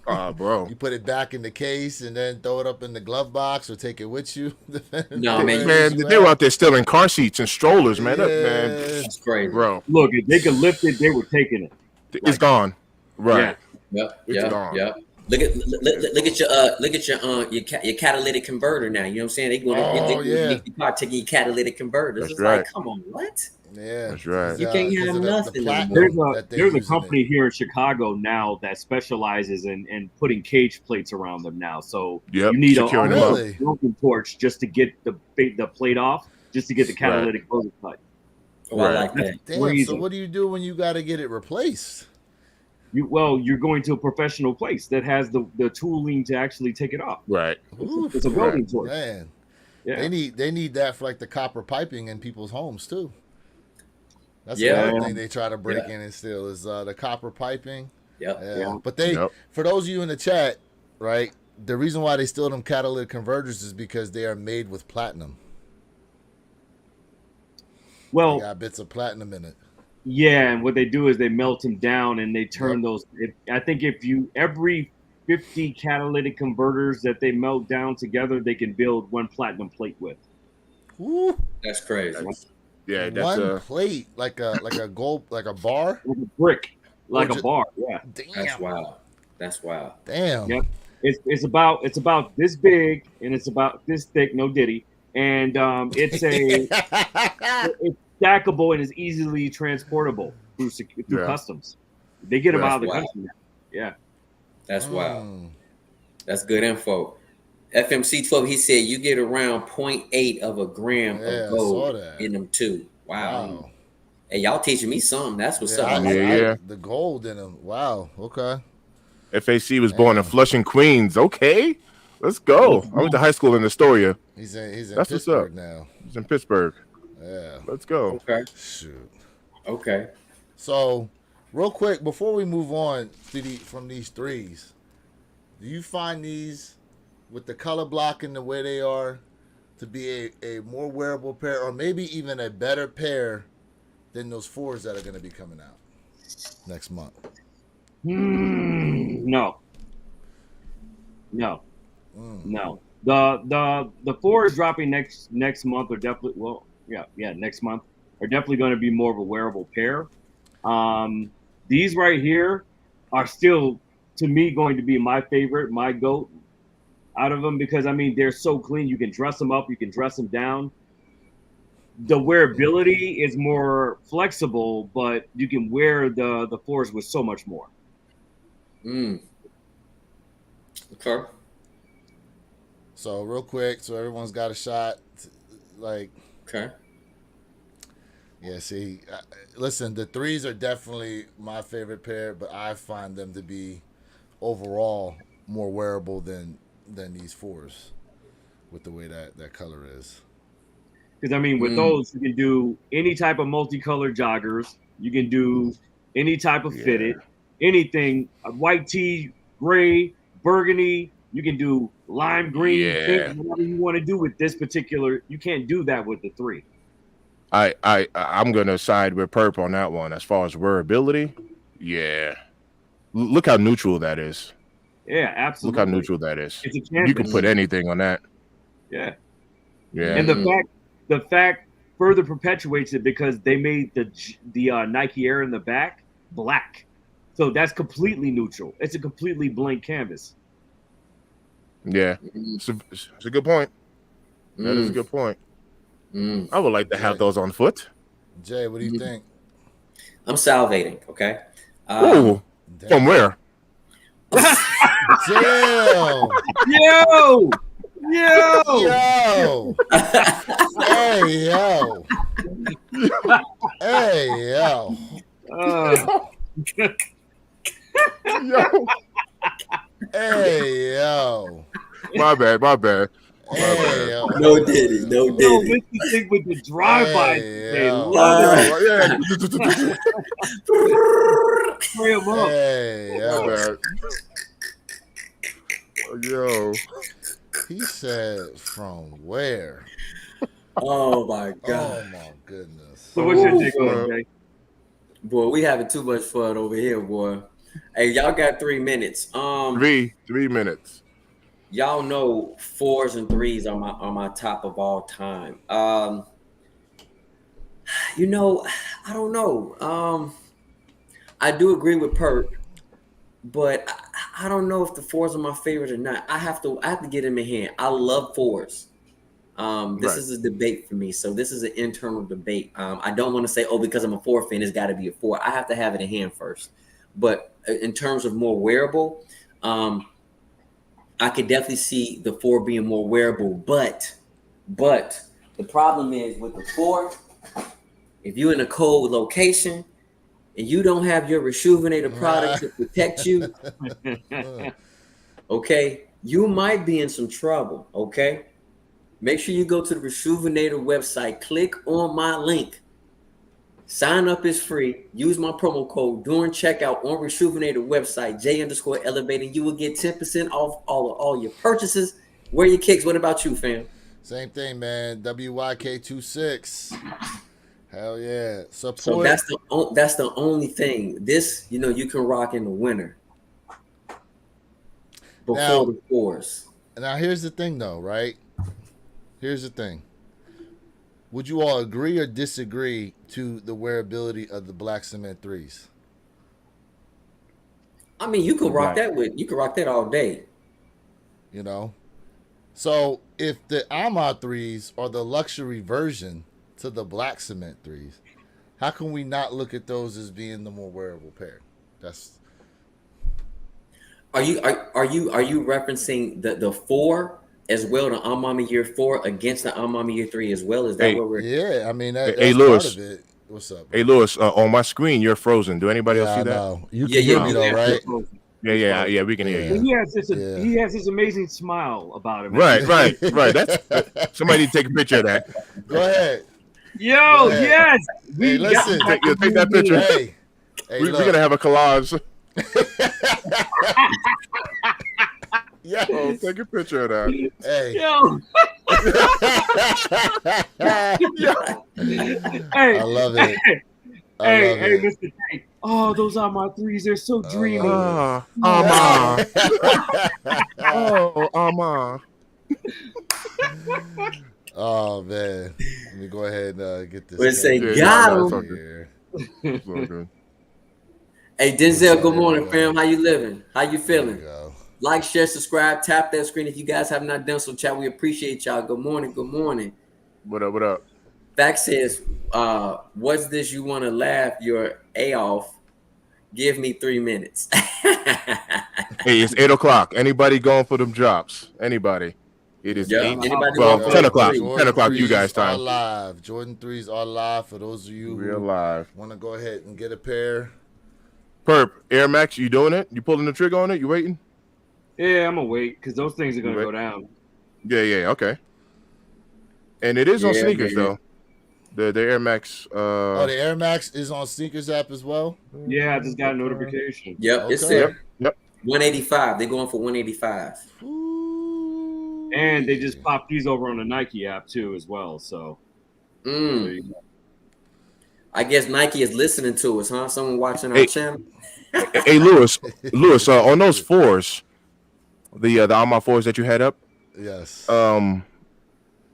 Bro. You put it back in the case and then throw it up in the glove box or take it with you. No, man, Man, they were out there stealing car seats and strollers, man. Man, Yeah. that's crazy. bro, Look, if they could lift it, they were taking it. it's gone. Right. Yeah. It's gone. Yep. Look at your catalytic converter now. You know what I'm saying? They going Oh, to yeah. make your car taking your catalytic converters. That's It's right. like, come on, what? Yeah. That's right. You can't Because have of the nothing no more. There's platinum a that they're there's a using company here in Chicago now that specializes in putting cage plates around them now. So Yep. you need Securing them Really? up. broken torch just to get the plate off, just to get the catalytic converter cut. Oh, I Right. like That's that. Damn, crazy. so what do you do when you got to get it replaced? You're going to a professional place that has the tooling to actually take it off. Right. Oof. It's a welding torch. Man. Yeah. They need that for like the copper piping in people's homes too. That's Yeah. another thing they try to break Yeah. in and steal is the copper piping. Yep. Yeah. Yeah. But they, Yep. for those of you in the chat, right? The reason why they steal them catalytic converters is because they are made with platinum. They Well, got bits of platinum in it. yeah, and what they do is they melt them down and they turn those. I think if you every 50 catalytic converters that they melt down together, they can build one platinum plate with. Woo. That's crazy. That's One plate, like a gold, like a bar. With a brick, like a ju- bar. Yeah. That's Damn. wild. That's wild. Damn. Yep. It's about this big and it's about this thick. No diddy, and it's it's stackable and is easily transportable through customs. They get them Yeah. out of the Wow. country now. Yeah. That's wild. That's good info. FMC 12, he said you get around 0.8 of a gram Yeah, I of saw gold that. in them too. Wow. Wow. Hey, y'all teaching me something. That's what's Yeah, up. Yeah. the gold in them. Wow. Okay. FAC was born in Flushing, Queens. Okay, let's go. I went to high school in Astoria. He's in That's what's up. Pittsburgh now. He's in Pittsburgh. Yeah. Let's go. Okay. Shoot. Okay. So, real quick before we move on to from these threes, do you find these with the color blocking the way they are to be a more wearable pair, or maybe even a better pair than those fours that are going to be coming out next month? No. The fours dropping next month are definitely next month are definitely going to be more of a wearable pair. These right here are still, to me, going to be my favorite, my goat out of them, because I mean they're so clean. You can dress them up, you can dress them down. The wearability is more flexible, but you can wear the fours with so much more. Okay. So real quick, so everyone's got a shot. Like, Okay. yeah. See, listen, the threes are definitely my favorite pair, but I find them to be overall more wearable than these fours, with the way that color is. Because I mean, with those, you can do any type of multicolored joggers. You can do any type of fitted, anything, a white tee, gray, burgundy. You can do lime green, pink, whatever you want to do with this particular. You can't do that with the three. I'm gonna side with Perp on that one as far as wearability. Yeah, look how neutral that is. Yeah, absolutely. Look how neutral that is. It's a canvas. You can put anything on that. Yeah. Yeah. And the fact further perpetuates it because they made the Nike Air in the back black, so that's completely neutral. It's a completely blank canvas. Yeah, it's a good point. That is a good point. I would like to have those on foot. Jay, what do you think? I'm salivating. Okay. Oh, from where? Damn. Yo. Yo. Hey, yo. Hey, yo. Yo. Hey, yo. My bad. Hey, yo. No diddy. Yo, Mr. Thing with the drive-by. Hey, They yo. love it. Yeah. Spray 'em up. Hey, My yo. bad. Yo. He said from where? Oh my god. Oh, my goodness. So what's your take on it, Jay? Boy, we having too much fun over here, boy. Hey, y'all got 3 minutes. 3 minutes. Y'all know fours and threes are my top of all time. You know, I don't know. I do agree with Perk, but I don't know if the fours are my favorite or not. I have to get them in hand. I love fours. This is a debate for me, so this is an internal debate. I don't want to say, oh, because I'm a four fan, it's got to be a four. I have to have it in hand first. But in terms of more wearable, I could definitely see the four being more wearable. But the problem is with the four, if you're in a cold location and you don't have your Rejuvenator product to protect you, okay, you might be in some trouble, okay? Make sure you go to the Rejuvenator website. Click on my link. Sign up is free. Use my promo code during checkout on Rejuvenator website, J_Elevating. You will get 10% off all your purchases. Wear your kicks. What about you, fam? Same thing, man. WYK26. Hell yeah. Support. So that's the only thing. This, you can rock in the winter before the fours. Now here's the thing though, right? Here's the thing. Would you all agree or disagree to the wearability of the black cement 3s? I mean, you can rock that all day. You know? So if the Ahmad 3s are the luxury version to the black cement 3s, how can we not look at those as being the more wearable pair? That's Are you referencing the 4 as well, the Almama Year 4 against the Almama Year 3 as well? Is that what we're? Yeah, I mean that's Lewis, part of it. What's up? Hey Lewis, on my screen you're frozen. Do anybody else see that? No. You can hear me though, right? Yeah, we can hear you. He has this amazing smile about him. Right. That's somebody need to take a picture of that. Go ahead. Yo, yes. Hey, listen. Take that picture. Hey, we're gonna have a collage. Yeah, take a picture of that. Hey, Yo. Hey, I love it. Hey, Mr. Tank. Oh, those are my 3s. They're so dreamy. Ama. Ama. Oh man, let me go ahead and get this. Let's say got him. Here. Hey Denzel, good morning, fam. How you living? How you feeling? Go. Like, share, subscribe, tap that screen if you guys have not done so. Chat, we appreciate y'all. Good morning. What up? Fact says, what's this? You want to laugh your A off? Give me 3 minutes. Hey, it's 8:00. Anybody going for them drops? Anybody? It is 8. Anybody Well, going 10 for o'clock. Jordan 10 o'clock, you guys' time. Live. Jordan 3s are live for those of you Real live. Want to go ahead and get a pair. Perp, Air Max, you doing it? You pulling the trigger on it? You waiting? Yeah, I'm gonna wait because those things are gonna go down. Yeah, okay. And it is on sneakers though. The Air Max. The Air Max is on Sneakers app as well. Yeah, I just got a notification. Yep, Okay. it's there. Yep. 185. They're going for 185. Ooh. And they just popped these over on the Nike app too, as well. So. I guess Nike is listening to us, huh? Someone watching our channel. Hey, Lewis, on those 4s, the Alma 4s that you had up. Yes. I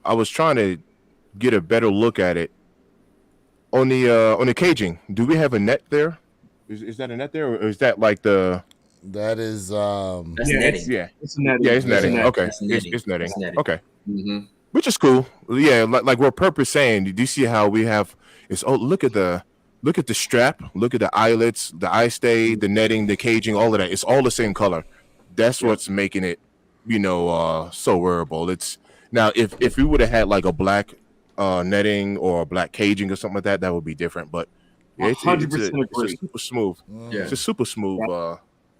was trying to get a better look at it on the caging. Do we have a net there? Is that a net there, or is that like the? That is That's netting. Yeah, it's netting. Yeah, it's netting. Okay, it's netting. Okay, which is cool. Yeah, like what Purpose saying. Do you see how we have? Look at the strap. Look at the eyelets, the eye stay, the netting, the caging, all of that. It's all the same color. That's what's making it, so wearable. It's now if we would have had like a black netting or a black caging or something like that, that would be different. But yeah, it's 100% agree. It's a super smooth. Yeah. It's a super smooth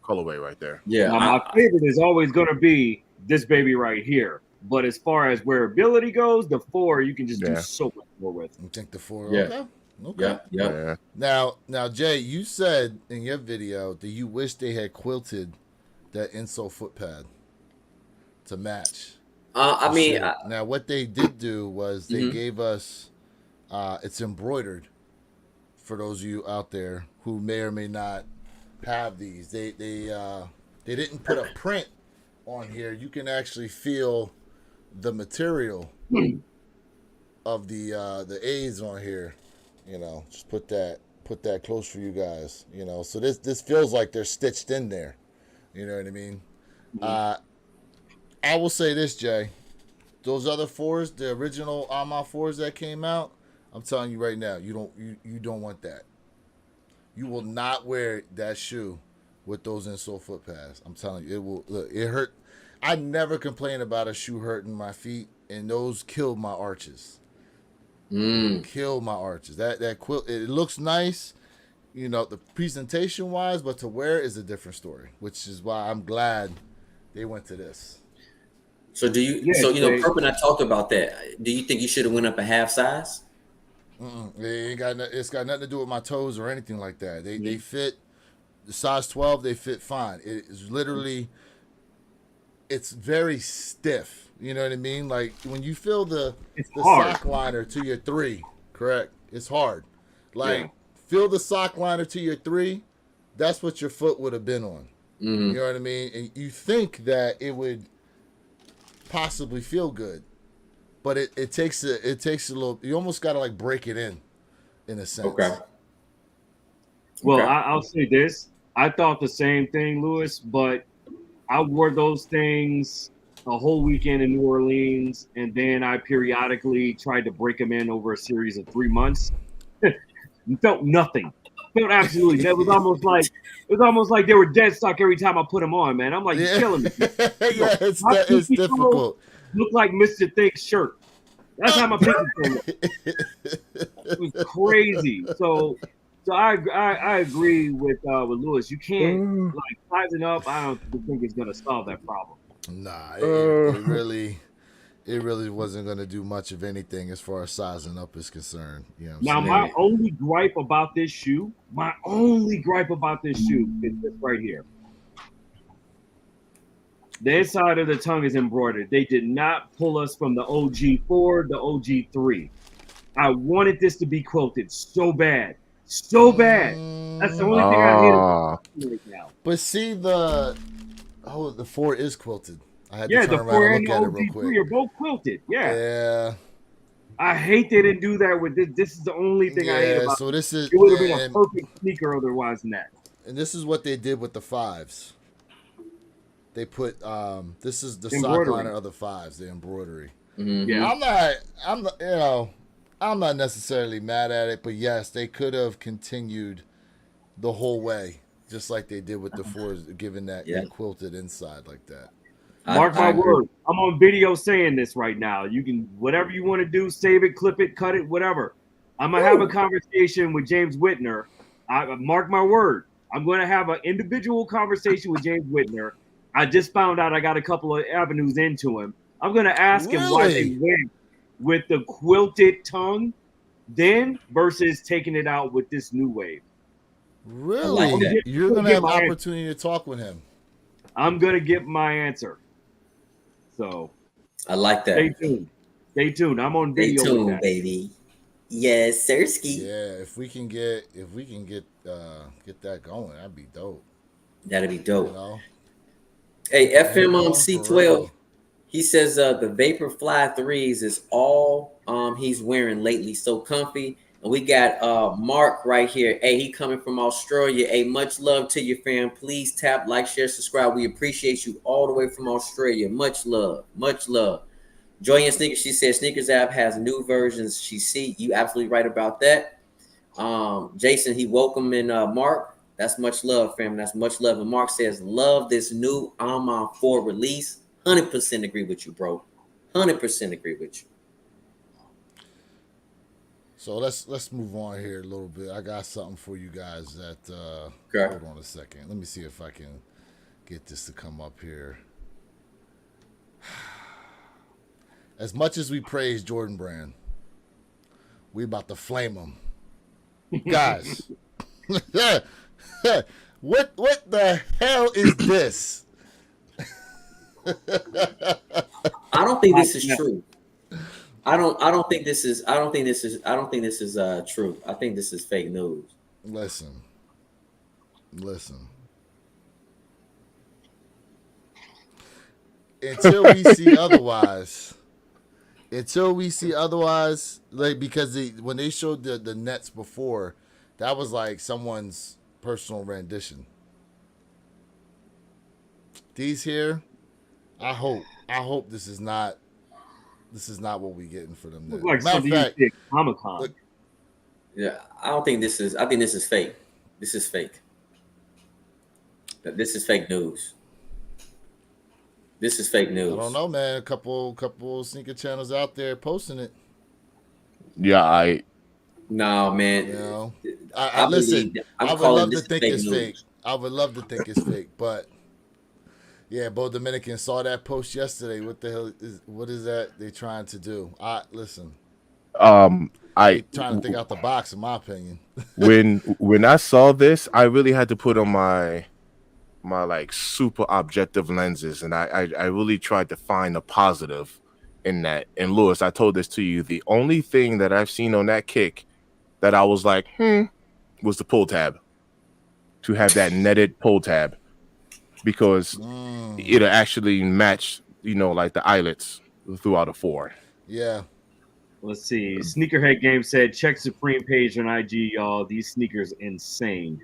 colorway right there. Yeah. Now, my favorite is always going to be this baby right here. But as far as wearability goes, the 4 you can just do so much more with. You think the 4? Yeah. Okay. Yeah. Now, Jay, you said in your video that you wish they had quilted that insole foot pad to match. Now what they did do was they gave us it's embroidered for those of you out there who may or may not have these. They didn't put a print on here. You can actually feel the material of the A's on here. Just put that close for you guys. So this feels like they're stitched in there. You know what I mean? I will say this, Jay. Those other 4s, the original Alma 4s that came out, I'm telling you right now, you don't want that. You will not wear that shoe with those insole foot pads. I'm telling you, it will. Look, it hurt. I never complain about a shoe hurting my feet, and those killed my arches. Killed my arches. That quilt, it looks nice, the presentation wise, but to wear is a different story. Which is why I'm glad they went to this. So do you? Yeah, So Jay. Perp and I talked about that. Do you think you should have went up a half size? It's got nothing to do with my toes or anything like that. They Mhm. fit the size 12. They fit fine. It is literally, it's very stiff. You know what I mean? Like when you feel It's the hard. sock liner to your 3, correct? It's hard. Yeah. Like feel the sock liner to your 3. That's what your foot would have been on. You know what I mean? And you think that it would possibly feel good, but it takes a little. You almost got to like break it in a sense. Okay. Well, Okay. I'll say this. I thought the same thing, Lewis, but I wore those things a whole weekend in New Orleans, and then I periodically tried to break them in over a series of 3 months. Felt nothing. Felt absolutely. That was almost like they were dead stock every time I put them on, man. I'm like, you're Yeah, killing me. yeah, My it's pinky toe difficult. looked like Mr. Thick's shirt. That's how my pinky toe looked. It was crazy. So I agree with Lewis. You can't like sizing up. I don't think it's gonna solve that problem. Nah, it really wasn't gonna do much of anything as far as sizing up is concerned. You know what I'm Now, saying? my Man. only gripe about this shoe is this right here. The inside of the tongue is embroidered. They did not pull us from the OG4, the OG3. I wanted this to be quilted so bad. So bad. That's the only thing I hate about it right now. But see the 4 is quilted. I had to Yeah, turn the around 4 and and look the at it real quick. OG3 are both quilted. Yeah. Yeah, I hate they didn't do that with this. This is the only thing I hate yeah. about So this is it. Would have been a perfect sneaker otherwise than that. and this is what they did with the 5s. They put this is the sock Embroidery. liner of the 5s, the embroidery. Yeah. I'm not necessarily mad at it, but yes, they could have continued the whole way, just like they did with the 4s, given that quilted inside like that. Mark my I agree. word. I'm on video saying this right now. You can whatever you want to do, save it, clip it, cut it, whatever. I'm gonna have a conversation with James Whitner. Mark my word. I'm going to have an individual conversation with James Whitner. I just found out I got a couple of avenues into him. I'm going to ask him why they Really? went with the quilted tongue then versus taking it out with this new wave. Really? like that. You're gonna have opportunity to talk with him. I'm going to get my answer. So I like that. stay tuned. Stay tuned. I'm on Stay video with tuned, that. baby. Yes, Sirski. Yeah, if we can get that going, that'd be dope. That'd be You dope. know? Hey, FM on For C12. real. He says the Vaporfly 3s is all he's wearing lately. So comfy. And we got Mark right here. Hey, he coming from Australia. Hey, much love to you, fam. Please tap, like, share, subscribe. We appreciate you all the way from Australia. Much love. Much love. Joy and Sneakers, she says Sneakers app has new versions. She see you absolutely right about that. Jason, he welcome in Mark. That's much love, fam. That's much love. And Mark says, love this new Alma 4 release. 100% agree with you, bro. 100% agree with you. So let's move on here a little bit. I got something for you guys that Okay. hold on a second. Let me see if I can get this to come up here. As much as we praise Jordan Brand, we about to flame him. Guys. What the hell is this? I don't think this is true. I don't think this is true. I think this is fake news. Listen. Until we see otherwise, like because when they showed the nets before, that was like someone's personal rendition. These here, I hope this is not what we getting for them. Look like Matter of something you fact, see at Comic-Con. Yeah, I think this is fake. This is fake. This is fake news. This is fake news. I don't know, man. A couple sneaker channels out there posting it. Yeah, No, man. You know, I listen. believe- I I'm would calling love to this think fake it's news. fake. I would love to think it's fake, but Yeah, Bo Dominican saw that post yesterday. What the hell what is that they trying to do? Listen, they I trying to think out the box, in my opinion. when I saw this, I really had to put on my like super objective lenses, and I really tried to find a positive in that. And Lewis, I told this to you. The only thing that I've seen on that kick that I was like, was the pull tab. To have that netted pull tab, because it'll actually match, like the eyelets throughout a 4. Yeah. Let's see. Sneakerhead Game said, check Supreme page on IG, y'all. These sneakers insane.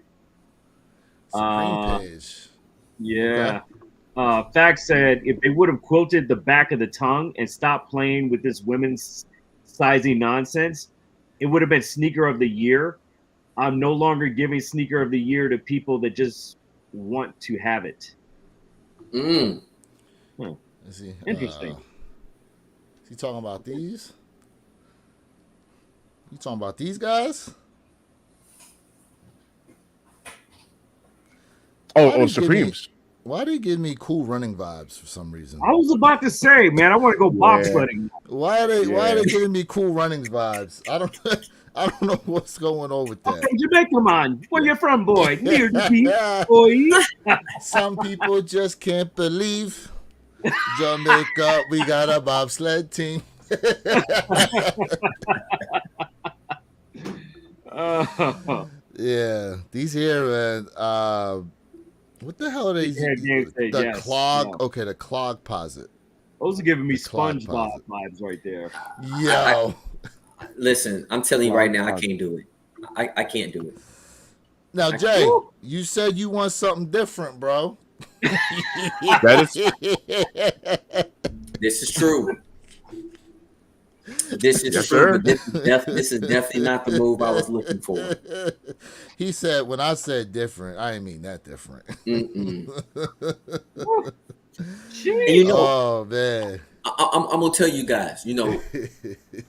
Supreme page. Yeah. Okay. Fact said, if they would have quilted the back of the tongue and stopped playing with this women's sizing nonsense, it would have been sneaker of the year. I'm no longer giving sneaker of the year to people that just want to have it. Let's see. Interesting. Is he talking about these? You talking about these guys? Oh, Supremes. Why do you give me Cool Running vibes for some reason? I was about to say, man, I want to go bobsledding. Why are they giving me Cool Runnings vibes? I don't know what's going on with that. Okay, Jamaica man, where you from, boy? Near the beach, boy. Some people just can't believe Jamaica. We got a bobsled team. Yeah, these here, man. What the hell are these? The clog. Yeah. Okay, the clog posit. Those are giving me SpongeBob vibes right there. Yo. Listen, I'm telling you right now, I can't do it. I can't do it. Now, Jay, you said you want something different, bro. That is. This is true. This is true. But this is definitely not the move I was looking for. He said, when I said different, I didn't mean that different. And you know, oh man, I'm gonna tell you guys,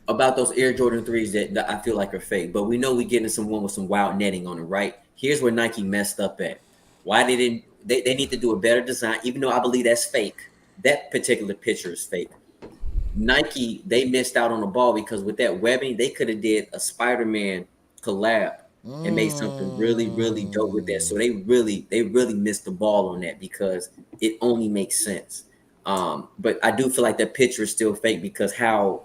about those Air Jordan 3s that I feel like are fake. But we know we're getting someone with some wild netting on it, right? Here's where Nike messed up at. Why they didn't? They need to do a better design, even though I believe that's fake. That particular picture is fake. Nike, they missed out on the ball because with that webbing, they could have did a Spider-Man collab and made something really, really dope with that. So they really missed the ball on that because it only makes sense. But I do feel like that picture is still fake because how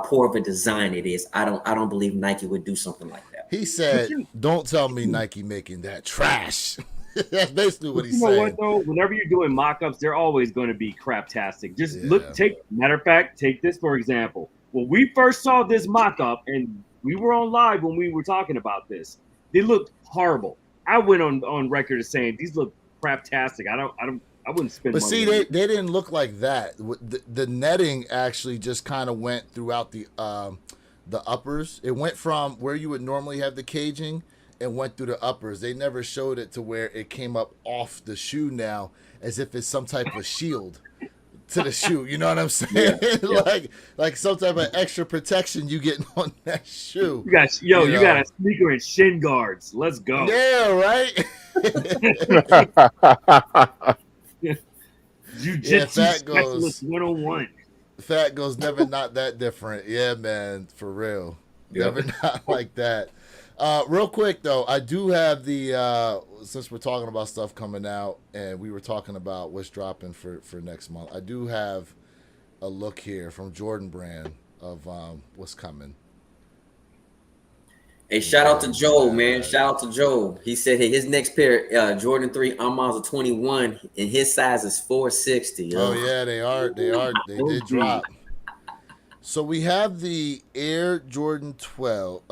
poor of a design it is. I don't believe Nike would do something like that. He said, "Don't tell me Nike making that trash." That's basically what he's saying. You know what though? Whenever you're doing mock-ups, they're always going to be craptastic. Just matter of fact, take this for example. When we first saw this mock-up, and we were on live when we were talking about this, they looked horrible. I went on record as saying these look craptastic. I wouldn't spend. But money see, they didn't look like that. The netting actually just kind of went throughout the uppers. It went from where you would normally have the caging and went through the uppers. They never showed it to where it came up off the shoe now, as if it's some type of shield to the shoe. You know what I'm saying? Yeah. like some type of extra protection you get on that shoe. You got a sneaker and shin guards. Let's go. Yeah, right. Jiu-jitsu specialist 101. Fat goes never not that different. Yeah, man, for real. Yeah. Never not like that. Real quick though, I do have the since we're talking about stuff coming out and we were talking about what's dropping for next month, I do have a look here from Jordan Brand of what's coming. Hey, shout out to Joe, man. Shout out to Joe. He said his next pair, Jordan 3 Amas of 21, and his size is 460. Oh yeah, they are. They did drop. So we have the Air Jordan 12.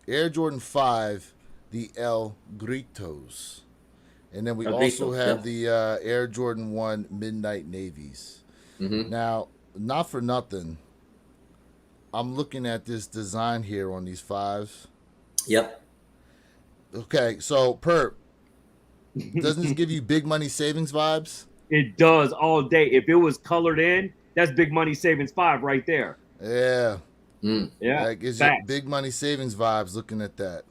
Air Jordan 5, the El Gritos. And then we also have the Air Jordan 1 Midnight Navies. Mm-hmm. Now, not for nothing, I'm looking at this design here on these 5s. Yep. Okay, so Perp, doesn't this give you big money savings vibes? It does all day. If it was colored in, that's big money savings 5 right there. Yeah. Yeah, like it's big money savings vibes looking at that.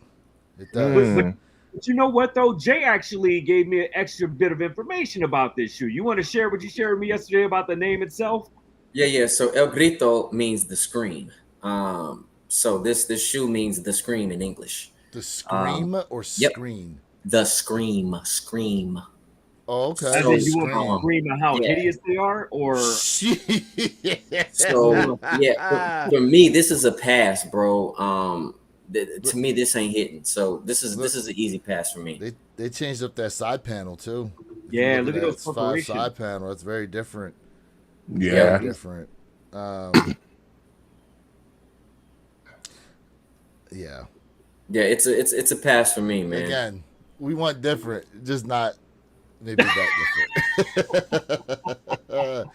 It does. But you know what though? Jay actually gave me an extra bit of information about this shoe. You want to share what you shared with me yesterday about the name itself? Yeah. So El Grito means the scream. So this shoe means the scream in English. The scream or Yep. screen? The scream. Oh, okay. As So, in you want to scream at how yeah. hideous they are, or So yeah, for me, this is a pass, bro. To me, this ain't hitting. So this is an easy pass for me. they changed up that side panel too. If you yeah, look look at that those perforations. side panel. It's very different. Yeah. Very different. Yeah. Yeah, it's a pass for me, man. Again, we want different, just not maybe that different.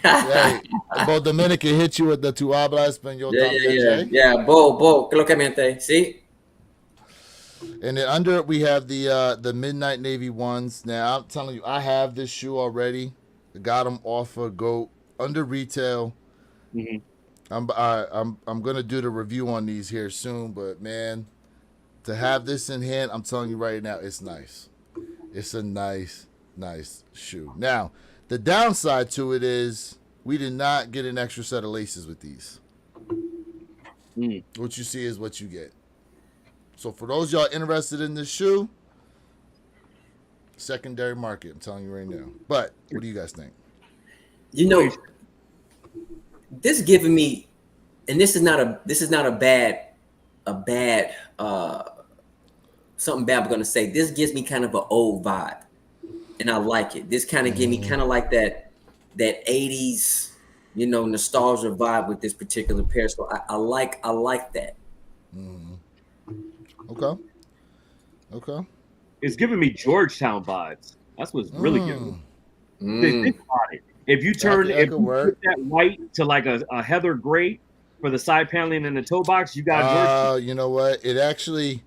Hey, Bo Dominican hit you with the tu hablas español también, Jay? Yeah. Bo, que lo que miente, see? And then under it we have the Midnight Navy ones. Now I'm telling you, I have this shoe already. I got them off of Goat under retail. Mm-hmm. I'm gonna do the review on these here soon, but man, to have this in hand, I'm telling you right now, it's nice. It's a nice shoe. Now, the downside to it is we did not get an extra set of laces with these. What you see is what you get. So for those y'all interested in this shoe, secondary market, I'm telling you right now. But what do you guys think? You know, this giving me, and this is not a bad something bad I'm gonna say. This gives me kind of an old vibe, and I like it. This kind of give me kind of like that 80s, nostalgia vibe with this particular pair. So I like that. Okay. It's giving me Georgetown vibes. That's what's really giving me. Think about it. If you put that white to like a heather gray for the side paneling and the toe box, you got Georgetown. You know what? It actually,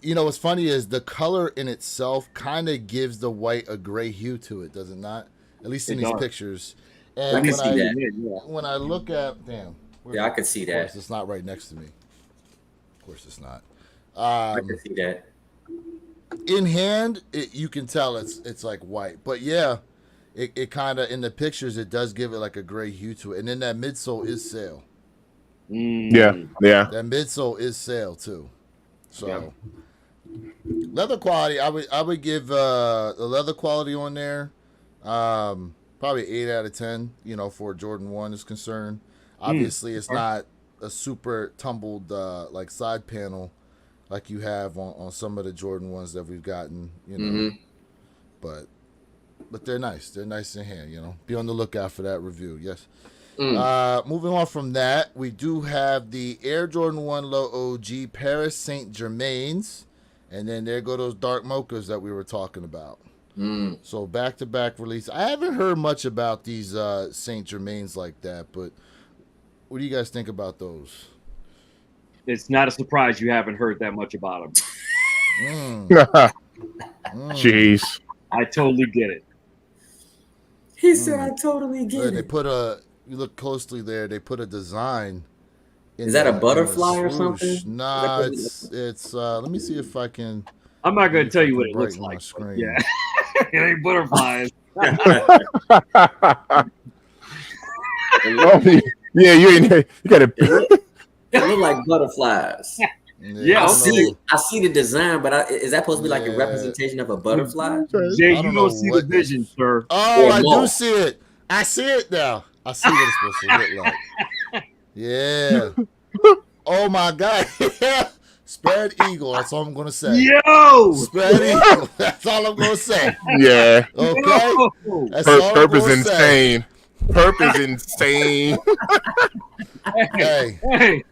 what's funny is the color in itself kind of gives the white a gray hue to it, does it not? At least in these pictures. And I can see that. When I look at, I could see that. Of course, it's not right next to me. Of course, it's not. I can see that. In hand, you can tell it's like white, but yeah, it kind of in the pictures it does give it like a gray hue to it, and then that midsole is sail. Yeah. That midsole is sail too. So leather quality, I would give the leather quality on there, probably 8 out of 10. For Jordan 1 is concerned. Obviously, it's not a super tumbled like side panel like you have on some of the Jordan 1s that we've gotten. But they're nice. They're nice in hand. Be on the lookout for that review. Yes. Moving on from that, we do have the Air Jordan 1 Low OG Paris Saint Germain's, and then there go those dark mochas that we were talking about. So back-to-back release. I haven't heard much about these Saint Germain's like that, but what do you guys think about those? It's not a surprise you haven't heard that much about them. Jeez. I totally get it. He said, "I totally get it." They put you look closely there. They put a design. Is that a butterfly or something? Nah, it's. Let me see if I can. I'm not going to tell you what it looks like. Yeah, it ain't butterflies. Yeah, you got to. It look like butterflies. Yeah, I see the design, but is that supposed to be like a representation of a butterfly? Jay, you don't see the vision, sir. Oh, I do see it. I see it now. I see what it's supposed to look like. Yeah. Oh my God. Spread eagle. That's all I'm gonna say. Yo. Spread eagle. That's all I'm gonna say. Yeah. Okay. That's all Perp I'm is gonna insane. Perp is insane. Hey.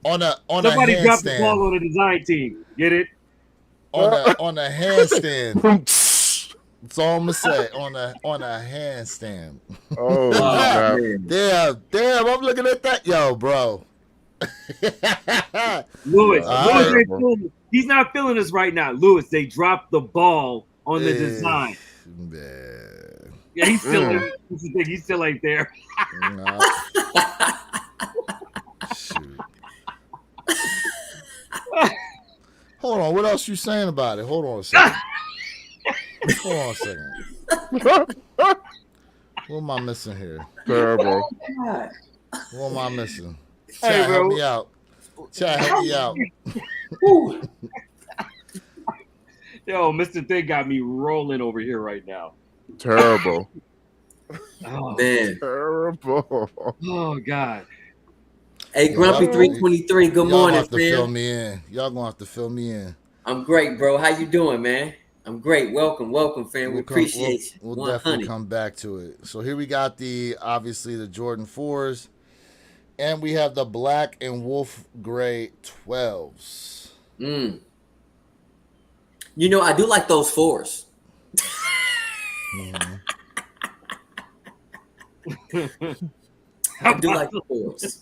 On a Somebody handstand. dropped the ball on the design team. Get it? On a handstand. That's all I'm gonna say. On a handstand. Oh, Damn, I'm looking at that. Yo, bro. Lewis, he's not feeling this right now. Lewis, they dropped the ball on the design. Man. Yeah, he's still he's still ain't there. No. Shoot. Hold on. What else you saying about it? Hold on a second. Hold on a second. What am I missing here? Terrible. God. What am I missing? Hey, Chat, help bro. me out. Chat, help me out. Whew. Yo, Mr. Thing got me rolling over here right now. Terrible. Oh, Man. Terrible. oh God. Hey, Yo, Grumpy y'all- 323, good Y'all gonna morning, have to fill fam. me in. Y'all gonna have to fill me in. I'm great, bro. How you doing, man? I'm great. Welcome, fam. We appreciate you. We'll definitely 100. come back to it. So here we got obviously the Jordan 4s, and we have the black and wolf gray 12s. Mm. You know, I do like those 4s. I do like the 4s.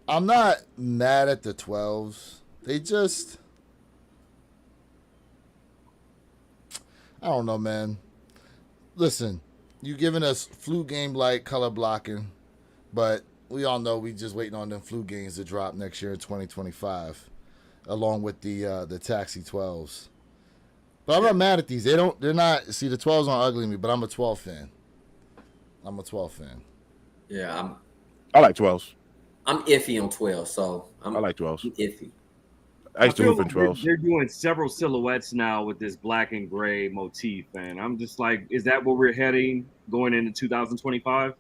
I'm not mad at the 12s. They just, I don't know, man. Listen, you giving us flu game like color blocking, but we all know we just waiting on them flu games to drop next year in 2025, along with the taxi 12s. But I'm not mad at these. They're not. See, the 12s aren't ugly to me, but I'm a 12 fan. I'm a 12 fan. Yeah, I like 12s. I'm iffy on 12, so I'm I like 12s. iffy. I used to feel hoop in like they're 12s. they're doing several silhouettes now with this black and gray motif, and I'm just like, is that where we're heading going into 2025?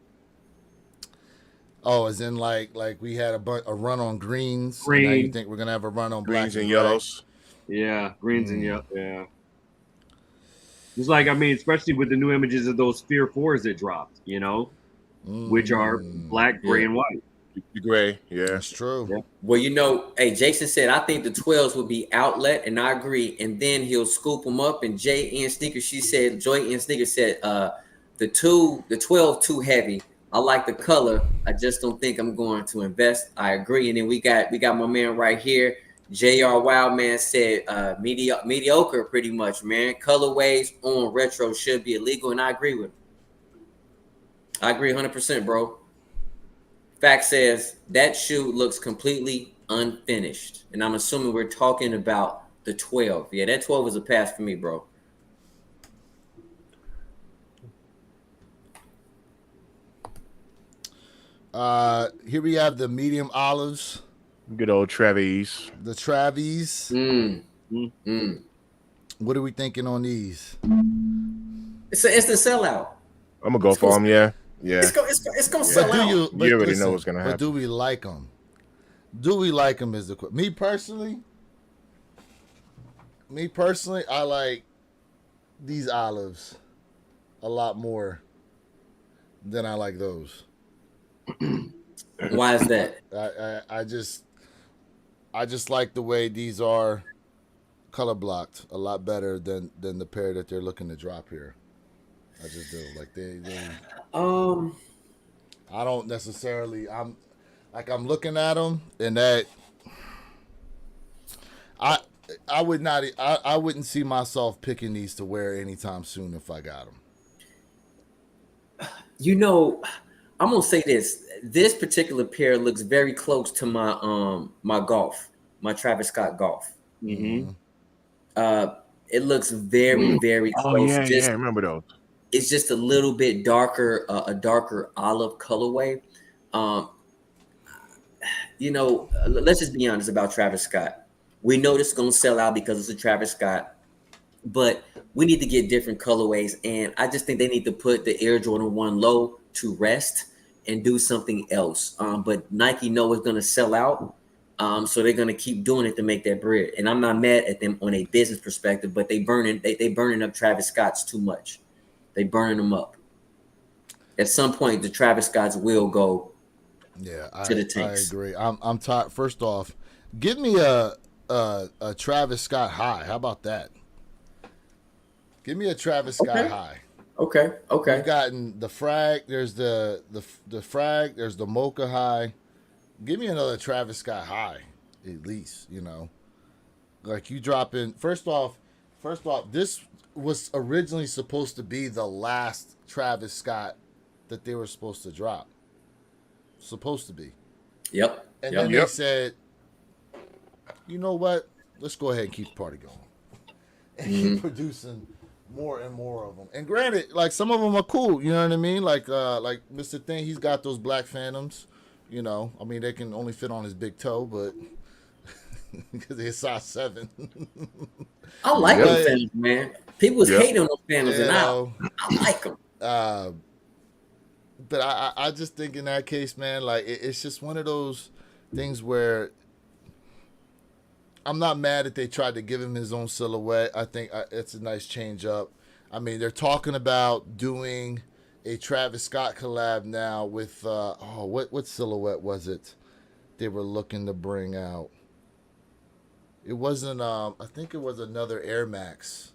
Oh, as in like we had a run on greens, and now you Green, think we're gonna have a run on Greens black and and gray? yellows. yeah, greens and yellow, yeah. Just like, I mean, especially with the new images of those Fear 4s that dropped, which are black, gray, Yeah. and white. The gray, yeah. That's true. Yeah. Well, you know, hey, Jason said, I think the 12s would be outlet, and I agree. And then he'll scoop them up. And Joy N Sneaker said, the 12 too heavy. I like the color. I just don't think I'm going to invest. I agree. And then we got my man right here, JR Wildman said, mediocre pretty much, man. Colorways on retro should be illegal, and I agree with him. I agree 100%, bro. Fact says that shoe looks completely unfinished. And I'm assuming we're talking about the 12. Yeah, that 12 is a pass for me, bro. Here we have the medium olives, Good old Travis. the Travis. What are we thinking on these? It's an instant sellout. I'm gonna go for them. Yeah, yeah. It's gonna sell out. You already know what's gonna happen. But do we like them? Do we like them? Is the question. Me personally, I like these olives a lot more than I like those. Why is that? I just like the way these are color blocked a lot better than the pair that they're looking to drop here. I just do. Like they I don't necessarily. I'm looking at them, and that I would not. I wouldn't see myself picking these to wear anytime soon if I got them. You know, I'm gonna say this. This particular pair looks very close to my my Travis Scott Golf. Mm-hmm. It looks very, very close. Oh yeah, yeah. I remember those. It's just a little bit darker, a darker olive colorway. Let's just be honest about Travis Scott. We know this is gonna sell out because it's a Travis Scott, but we need to get different colorways. And I just think they need to put the Air Jordan 1 low to rest and do something else. But Nike know it's gonna sell out. So they're gonna keep doing it to make that bread. And I'm not mad at them on a business perspective, but they burning up Travis Scott's too much. They burning them up. At some point, the Travis Scotts will go to the tanks. I agree. I'm tired. First off, give me a Travis Scott high. How about that? Give me a Travis Scott high. Okay. You've gotten the frag. There's the frag. There's the mocha high. Give me another Travis Scott high, at least. Like you dropping. First off, this was originally supposed to be the last Travis Scott that they were supposed to drop. Supposed to be. Yep. And then they said, you know what? let's go ahead and keep the party going and keep producing more and more of them. And granted, like some of them are cool. You know what I mean? Like Mr. Thing, he's got those black Phantoms. You know, I mean, they can only fit on his big toe, but because he's size 7. I like them Phantoms, man. People was hating on those Phantoms, and I like them. But I just think in that case, man, like it's just one of those things where I'm not mad that they tried to give him his own silhouette. I think it's a nice change up. I mean, they're talking about doing a Travis Scott collab now with what silhouette was it they were looking to bring out? It wasn't I think it was another Air Max.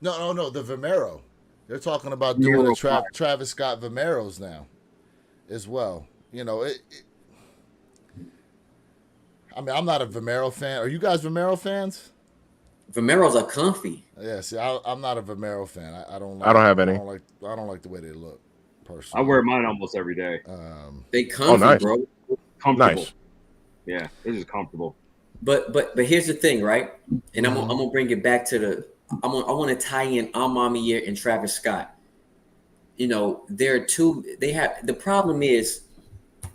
No, the Vomero. They're talking about doing a Travis Scott Vomeros now as well. You know, I mean, I'm not a Vomero fan. Are you guys Vomero fans? Vomeros are comfy. Yeah, see, I'm not a Vomero fan. I don't like. I don't have any. I don't like the way they look. Personally, I wear mine almost every day. They comfy, bro. Comfortable. Nice. Yeah, they're just comfortable. But here's the thing, right? And I'm gonna bring it back to I want to tie in Amamier and Travis Scott. You know, there are two. They have the problem is,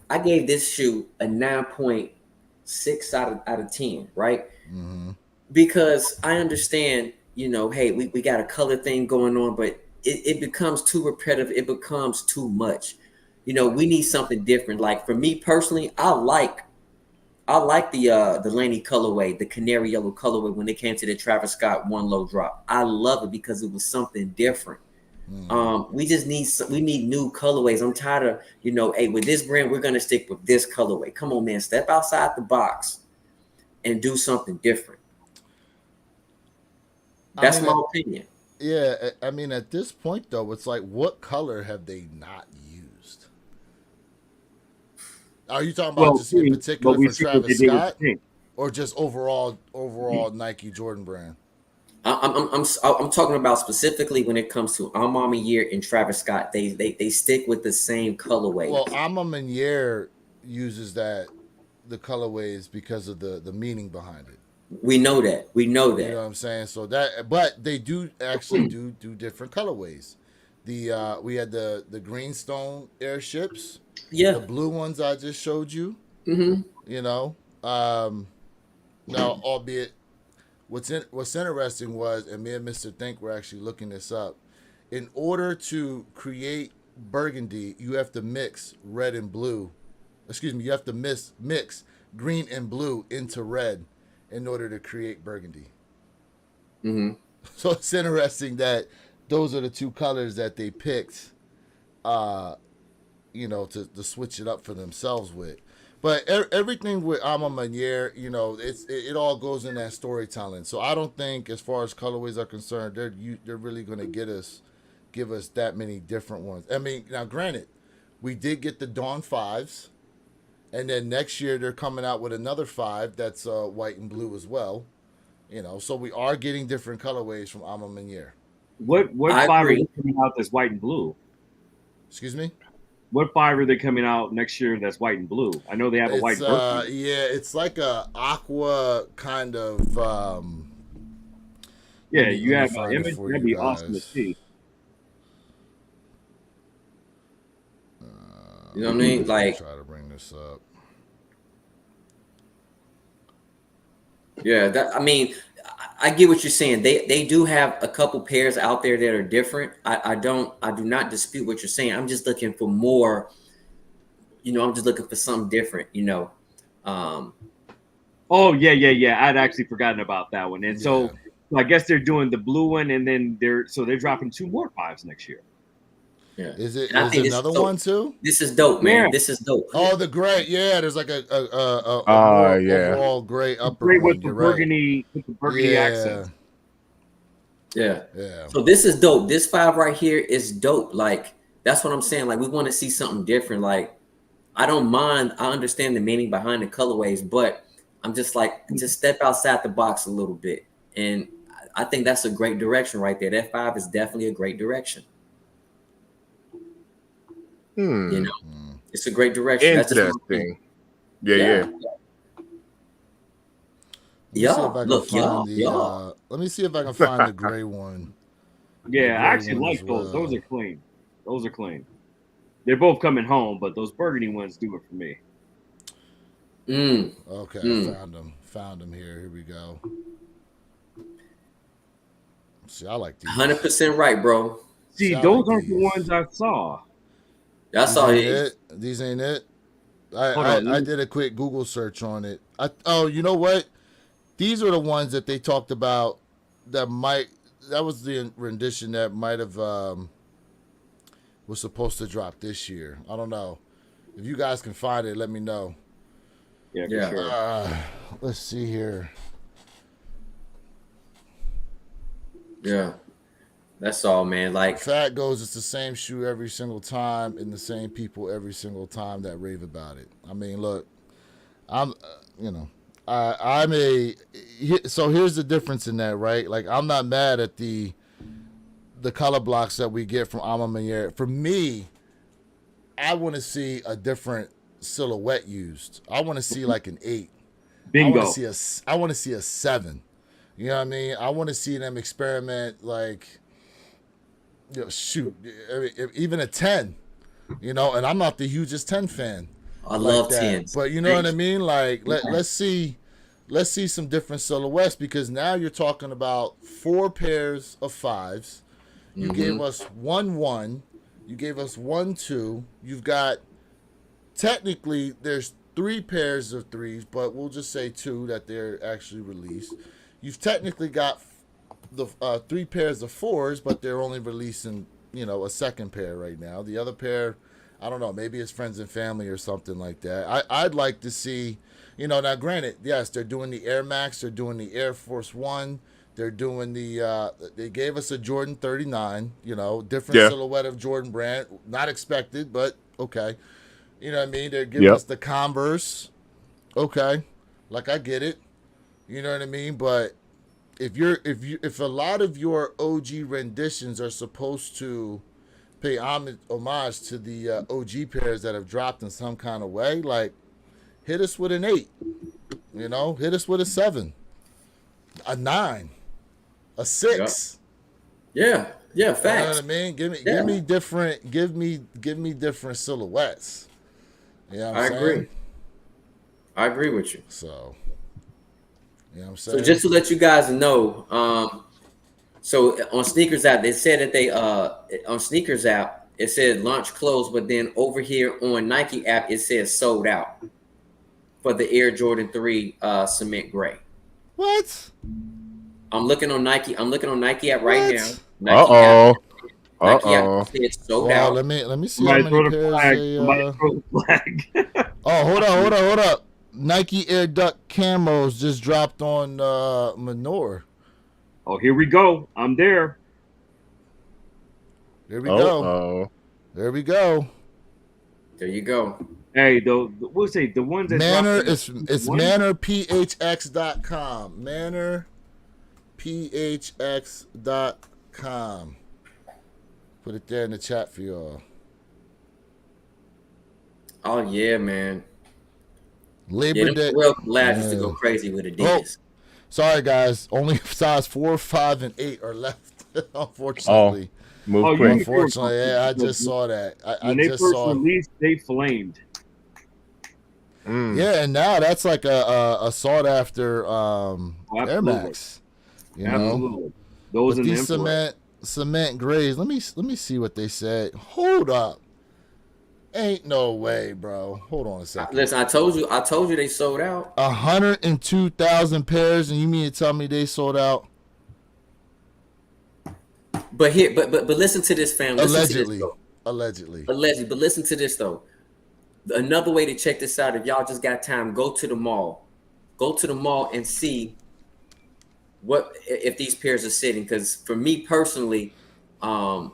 I gave this shoe a 9.6 out of 10, right? Mm-hmm. Because I understand, you know, hey, we got a color thing going on, but it becomes too repetitive. It becomes too much. You know, we need something different. Like for me personally, I like the Laney colorway, the canary yellow colorway when it came to the Travis Scott One Low Drop. I love it because it was something different. We just need new colorways. I'm tired of, you know, hey, with this brand, we're gonna stick with this colorway. Come on, man, step outside the box and do something different. That's my opinion. Yeah, I mean, at this point though, it's like, what color have they not used? Are you talking about just in particular for Travis Scott, or just overall Nike Jordan brand? I'm talking about specifically when it comes to Amamier and Travis Scott. They stick with the same colorway. Well, Amamier uses the colorways because of the meaning behind it. We know that. You know what I'm saying? So but they do actually do different colorways. We had the Greenstone airships. Yeah. The blue ones I just showed you. Mm-hmm. You know. Now, albeit, what's interesting was, and me and Mr. Think were actually looking this up. In order to create burgundy, you have to mix red and blue. Excuse me, you have to mix green and blue into red in order to create burgundy. Mm-hmm. So it's interesting that those are the two colors that they picked, you know, to switch it up for themselves with. But everything with Amamier, you know, it all goes in that storytelling. So I don't think, as far as colorways are concerned, they're really going to give us that many different ones. I mean, now granted, we did get the Dawn 5s. And then next year they're coming out with another 5 that's white and blue as well. You know, so we are getting different colorways from Amamier. What 5 are they coming out that's white and blue? Excuse me? What 5 are they coming out next year that's white and blue? I know they have a white version. Yeah, it's like a aqua kind of yeah, you have an image. That'd be awesome to see. You know what I mean? Like, try to bring this up. Yeah, I mean, I get what you're saying. They do have a couple pairs out there that are different. I do not dispute what you're saying. I'm just looking for more. You know, I'm just looking for something different. You know. Oh yeah. I'd actually forgotten about that one. And so I guess they're doing the blue one, and then they're dropping 2 more 5s next year. Yeah. Is another one too? This is dope, man. Yeah. This is dope. Oh, the gray. Yeah, there's like a overall gray upper gray one. With the burgundy accent. Yeah. So this is dope. This 5 right here is dope. Like, that's what I'm saying. Like, we want to see something different. Like, I don't mind. I understand the meaning behind the colorways, but I'm just like, just step outside the box a little bit. And I think that's a great direction right there. That 5 is definitely a great direction. You know, it's a great direction. Interesting. Yeah. Let me see if I can Look, find the. y'all. Let me see if I can find the gray one. The Yeah, I gray actually one like as those. Those well. are clean. Those are clean. They're both coming home, but those burgundy ones do it for me. Okay, I Mm. found them. Found them here. Here we go. See, I like these. 100% right, bro. See, See, I those like aren't the these. ones I saw. I These saw ain't it. it. These ain't it. Hold on. I did a quick Google search on it. You know what? These are the ones that they talked about that might. That was the rendition that might have was supposed to drop this year. I don't know. If you guys can find it, let me know. Yeah, for Yeah. sure. Let's see here. Yeah. That's all, man. Like, Fat goes, it's the same shoe every single time and the same people every single time that rave about it. I mean, look, I'm, you know, I'm a. So here's the difference in that, right? Like, I'm not mad at the color blocks that we get from Alma Mater. For me, I want to see a different silhouette used. I want to see like an 8. Bingo. I want to see a 7. You know what I mean? I want to see them experiment like, shoot, even a 10. And I'm not the hugest 10 fan. I Like love that. 10s. But you know what I mean? Like let's see some different silhouettes, because now you're talking about 4 pairs of 5s. You gave us 1-1. You gave us 1-2. You've got, technically there's 3 pairs of 3s, but we'll just say 2 that they're actually released. You've technically got the 3 pairs of 4s, but they're only releasing a second pair right now. The other pair, I don't know, maybe it's friends and family or something like that. I'd like to see, now granted, yes, they're doing the Air Max, they're doing the Air Force One, they're doing they gave us a Jordan 39, different silhouette of Jordan brand, not expected, but okay. You know what I mean? They're giving us the Converse, okay, like I get it, you know what I mean, but if a lot of your OG renditions are supposed to pay homage to the OG pairs that have dropped in some kind of way, like, hit us with an 8, hit us with a 7, a 9, a 6. Yeah. Yeah. Facts. You know what I mean? Give me different silhouettes. You know what I'm saying? I agree with you. So, you know what I'm saying? So just to let you guys know, so on Sneakers app, they said that they on Sneakers app it said launch closed, but then over here on Nike app it says sold out for the Air Jordan 3 cement gray. What? I'm looking on Nike app right now. Nike app says sold out. Let me see Somebody how throw many the pairs flag. they. Somebody throw the flag. Oh, hold up. Nike Air Duck camos just dropped on Manor. Oh, here we go. I'm there. There we go. There you go. Hey, we'll say the ones that Manor dropped it's manorphx.com. Manorphx.com. Put it there in the chat for y'all. Oh yeah, man. Labor Day. Well, collabs used to go crazy with Adidas. Sorry guys, only size 4, 5, and 8 are left. Unfortunately. Unfortunately, yeah, I just saw that. When they first released, they flamed. Yeah, and now that's like a sought after Air Max. Absolutely. Those with these cement grays. Let me see what they said. Hold up. Ain't no way, bro. Hold on a second. Listen, I told you they sold out. 102,000 pairs, and you mean to tell me they sold out? But listen to this, fam. Allegedly. But listen to this though. Another way to check this out, if y'all just got time, go to the mall. Go to the mall and see if these pairs are sitting. Because for me personally, I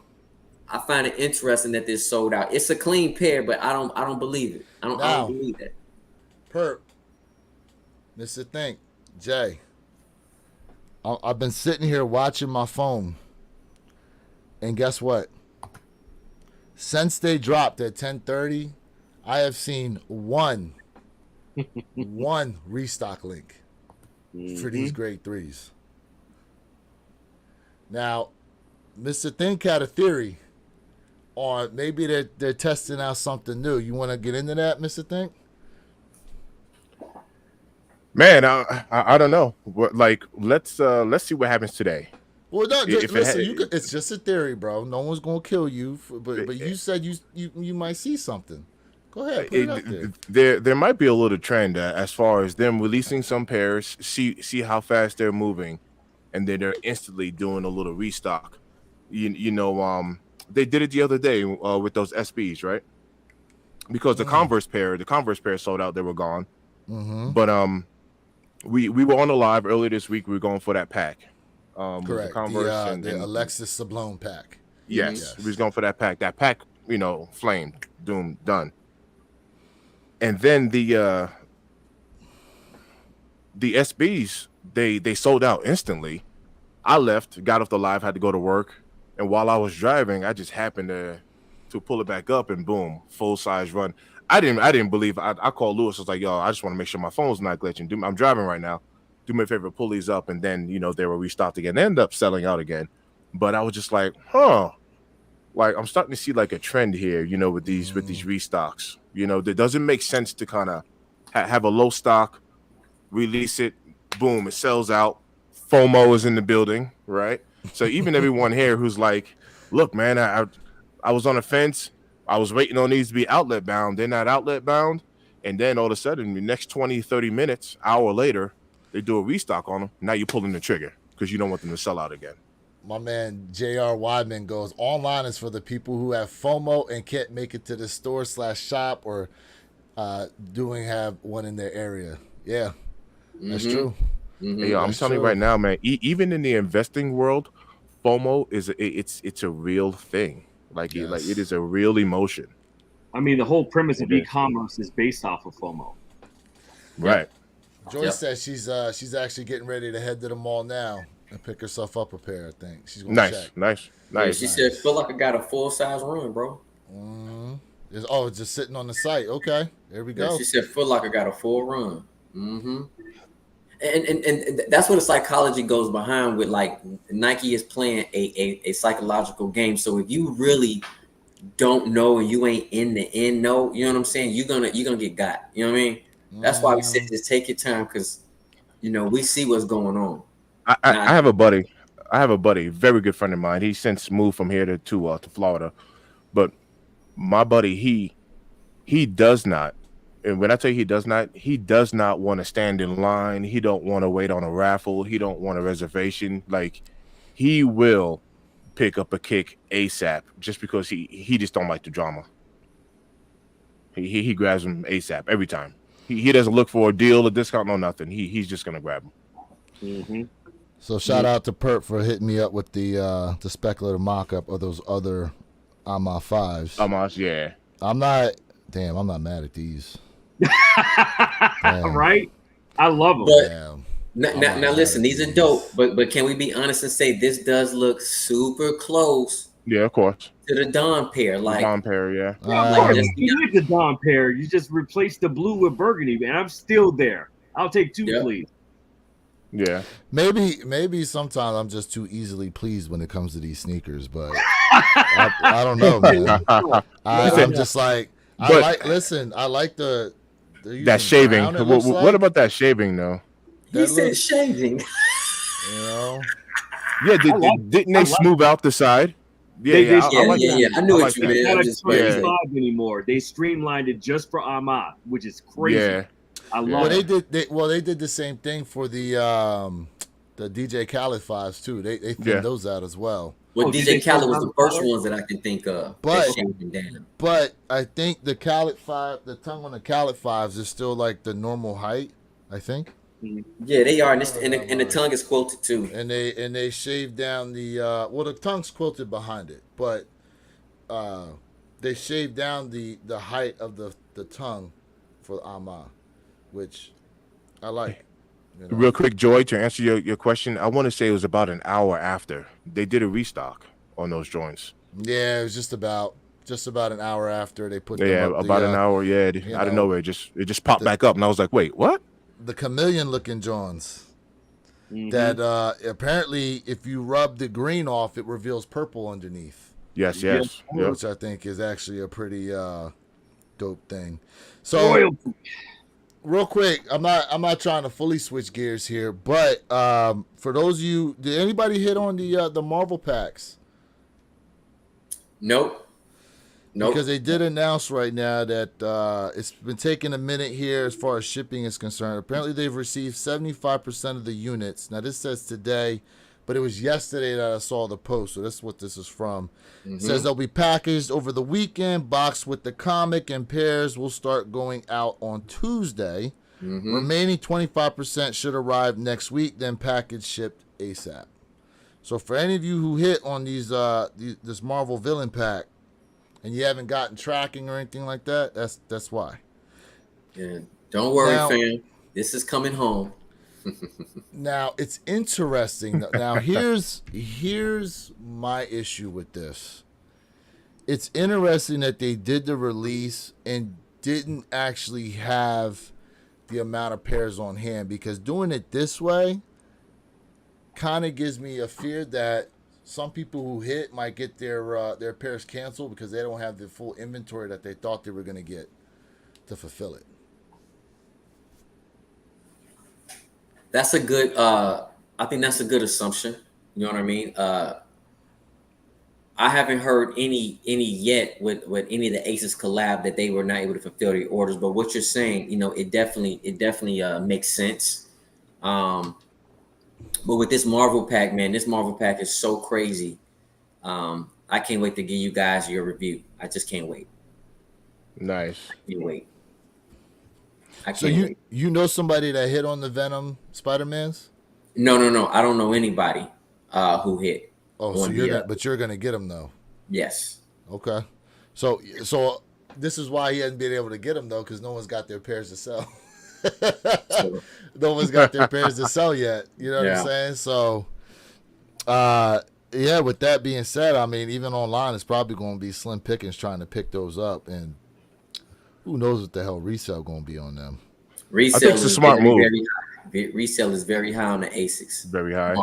find it interesting that this sold out. It's a clean pair, but I don't believe it. I don't believe that. Perp. Mr. Think, Jay. I've been sitting here watching my phone. And guess what? Since they dropped at 10:30, I have seen one restock link. for these grade 3s. Now, Mr. Think had a theory on maybe they're testing out something new. You want to get into that, Mr. Think? Man, I don't know. Like, let's see what happens today. Well, no, If listen. it, It's just a theory, bro. No one's gonna kill you, but you said you might see something. Go ahead, put it out there. there might be a little trend as far as them releasing some pairs, see how fast they're moving, and then they're instantly doing a little restock. They did it the other day with those SBs, right? Because the Converse pair sold out, they were gone. But we were on the live earlier this week. We were going for that pack. Correct. The Converse the Alexis Sablone pack. Yes, we was going for that pack. That pack, flamed, doomed, done. And then the SBs, they sold out instantly. I left, got off the live, had to go to work, and while I was driving, I just happened to pull it back up, and boom, full size run. I didn't believe. I called Lewis. I was like, yo, I just want to make sure my phone's not glitching. I'm driving right now. Do me a favor, pull these up, and then they were restocked again. They ended up selling out again, but I was just like, like I'm starting to see like a trend here, with these restocks. It doesn't make sense to kind of have a low stock, release it, boom, it sells out. FOMO is in the building, right? So even everyone here who's like, look, man, I was on a fence. I was waiting on these to be outlet bound. They're not outlet bound. And then all of a sudden, the next 20, 30 minutes, hour later, they do a restock on them. Now you're pulling the trigger because you don't want them to sell out again. My man J.R. Weidman goes, online is for the people who have FOMO and can't make it to the store/shop or have one in their area. Yeah, that's true. Hey, I'm telling you right now, man, even in the investing world, FOMO it's a real thing. Like it is a real emotion. I mean, the whole premise of e-commerce is based off of FOMO. Right. Joyce says she's actually getting ready to head to the mall now and pick herself up a pair. I think she's gonna check. Nice. Yeah, she said, "Feel like I got a full size run, bro." It's just sitting on the site. Okay, there we go. Yeah, she said, "Feel like I got a full run." And that's where the psychology goes behind with like Nike is playing a psychological game. So if you really don't know and you ain't in the end know, you know what I'm saying? You're gonna get got. You know what I mean? That's why we say just take your time because we see what's going on. I have a buddy. Very good friend of mine. He since moved from here to Florida, but my buddy he does not. And when I tell you he does not want to stand in line. He don't want to wait on a raffle. He don't want a reservation. Like he will pick up a kick ASAP just because he just don't like the drama. He grabs them ASAP every time. He doesn't look for a deal, a discount, no nothing. He's just gonna grab them. So shout out to Perp for hitting me up with the speculative mock-up of those other AMA 5s. Amas, yeah. I'm not mad at these. Right? I love them. Now listen, these are dope, but can we be honest and say this does look super close? Yeah, of course. To the Dawn pair, like Dawn pair, yeah. You like the Dawn pair. You just replace the blue with burgundy, man. I'm still there. I'll take two, please. Yeah. Maybe sometimes I'm just too easily pleased when it comes to these sneakers, but I don't know, man. I'm just like I like that shaving. What about that shaving though? He said shaving. Yeah, didn't they smooth out the side? Yeah. I knew what you meant. Not express anymore. They streamlined it just for Ahmad, which is crazy. Yeah. I love it. They did the same thing for the DJ Khaled 5s too. They thinned those out as well. Well, DJ Khaled was the first ones that I can think of. But I think the Khaled 5, the tongue on the Khaled 5s is still like the normal height, I think. Yeah, they are, and the tongue is quilted too. And they shaved down the the tongue's quilted behind it, but they shaved down the height of the tongue for Ama, which I like. Real quick, Joy, to answer your question, I want to say it was about an hour after they did a restock on those joints. Yeah, it was just about an hour after they put them up. About an hour. Yeah, out of nowhere, it just popped back up, and I was like, wait, what? The chameleon looking Johns. that apparently if you rub the green off, it reveals purple underneath. Yes, Yep. yes. Yep. Which I think is actually a pretty dope thing. So real quick, I'm not trying to fully switch gears here, but for those of you, did anybody hit on the Marvel packs? Nope. Because they did announce right now that it's been taking a minute here as far as shipping is concerned. Apparently, they've received 75% of the units. Now, this says today, but it was yesterday that I saw the post, so that's what this is from. It says they'll be packaged over the weekend, boxed with the comic, and pairs will start going out on Tuesday. Remaining 25% should arrive next week, then package shipped ASAP. So for any of you who hit on this Marvel villain pack, and you haven't gotten tracking or anything like that, that's why. Yeah. Don't worry, fam. This is coming home. Now, it's interesting. Now, here's my issue with this. It's interesting that they did the release and didn't actually have the amount of pairs on hand, because doing it this way kind of gives me a fear that some people who hit might get their pairs canceled because they don't have the full inventory that they thought they were going to get to fulfill it. That's a good. I think that's a good assumption. You know what I mean? I haven't heard any yet with any of the Aces collab that they were not able to fulfill their orders. But what you're saying, it definitely makes sense. But with this Marvel pack, man, this Marvel pack is so crazy. I can't wait to give you guys your review. I just can't wait. Nice. I can't wait. So you know somebody that hit on the Venom Spider-Mans? No. I don't know anybody who hit. Oh, so you're gonna get them though. Yes. Okay. So this is why he hasn't been able to get them though, because no one's got their pairs to sell. No one's got their pairs to sell yet. You know what I'm saying? So, yeah. With that being said, I mean, even online, it's probably going to be slim pickings trying to pick those up, and who knows what the hell resale going to be on them. Resale, I think it's a smart move. Resale is very high on the ASICs. Very high.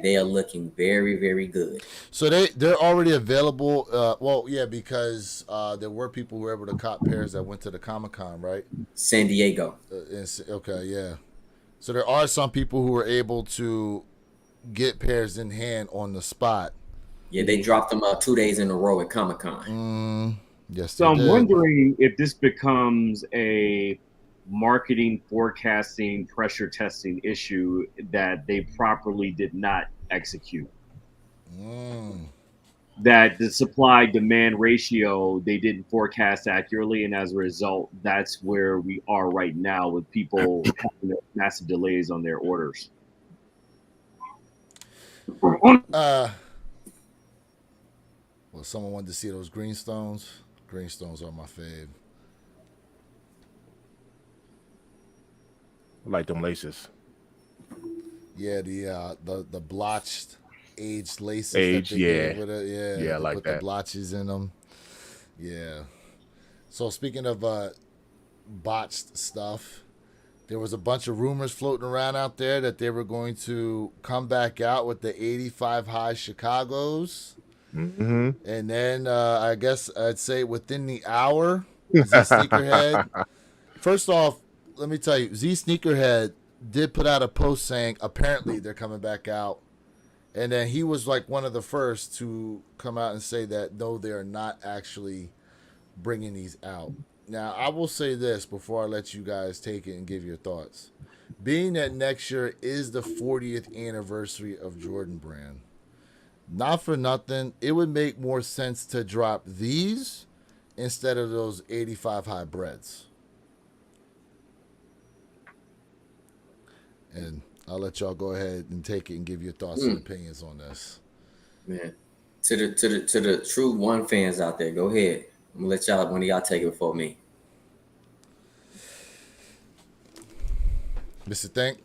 They are looking very, very good. So they're already available. Well, yeah, because there were people who were able to cop pairs that went to the Comic-Con, right? San Diego. Okay, yeah. So there are some people who were able to get pairs in hand on the spot. Yeah, they dropped them 2 days in a row at Comic-Con. Yes. So I'm wondering if this becomes a marketing, forecasting, pressure testing issue that they properly did not execute. That the supply demand ratio they didn't forecast accurately, and as a result, that's where we are right now with people having massive delays on their orders. Well, someone wanted to see those greenstones. Greenstones are my fave. I like them laces. Yeah, the blotched aged laces. Aged, yeah. With it. Yeah, I like put that. the blotches in them. Yeah. So speaking of botched stuff, there was a bunch of rumors floating around out there that they were going to come back out with the 85 high Chicagos. And then I guess I'd say within the hour, Z Sneakerhead. First off, let me tell you, Z Sneakerhead did put out a post saying apparently they're coming back out. And then he was like one of the first to come out and say that no, they are not actually bringing these out. Now, I will say this before I let you guys take it and give your thoughts. Being that next year is the 40th anniversary of Jordan Brand, not for nothing, it would make more sense to drop these instead of those 85 high breads. And I'll let y'all go ahead and take it and give your thoughts and opinions on this. Man, to the true one fans out there, go ahead. I'm gonna let one of y'all take it before me. Mr. Think?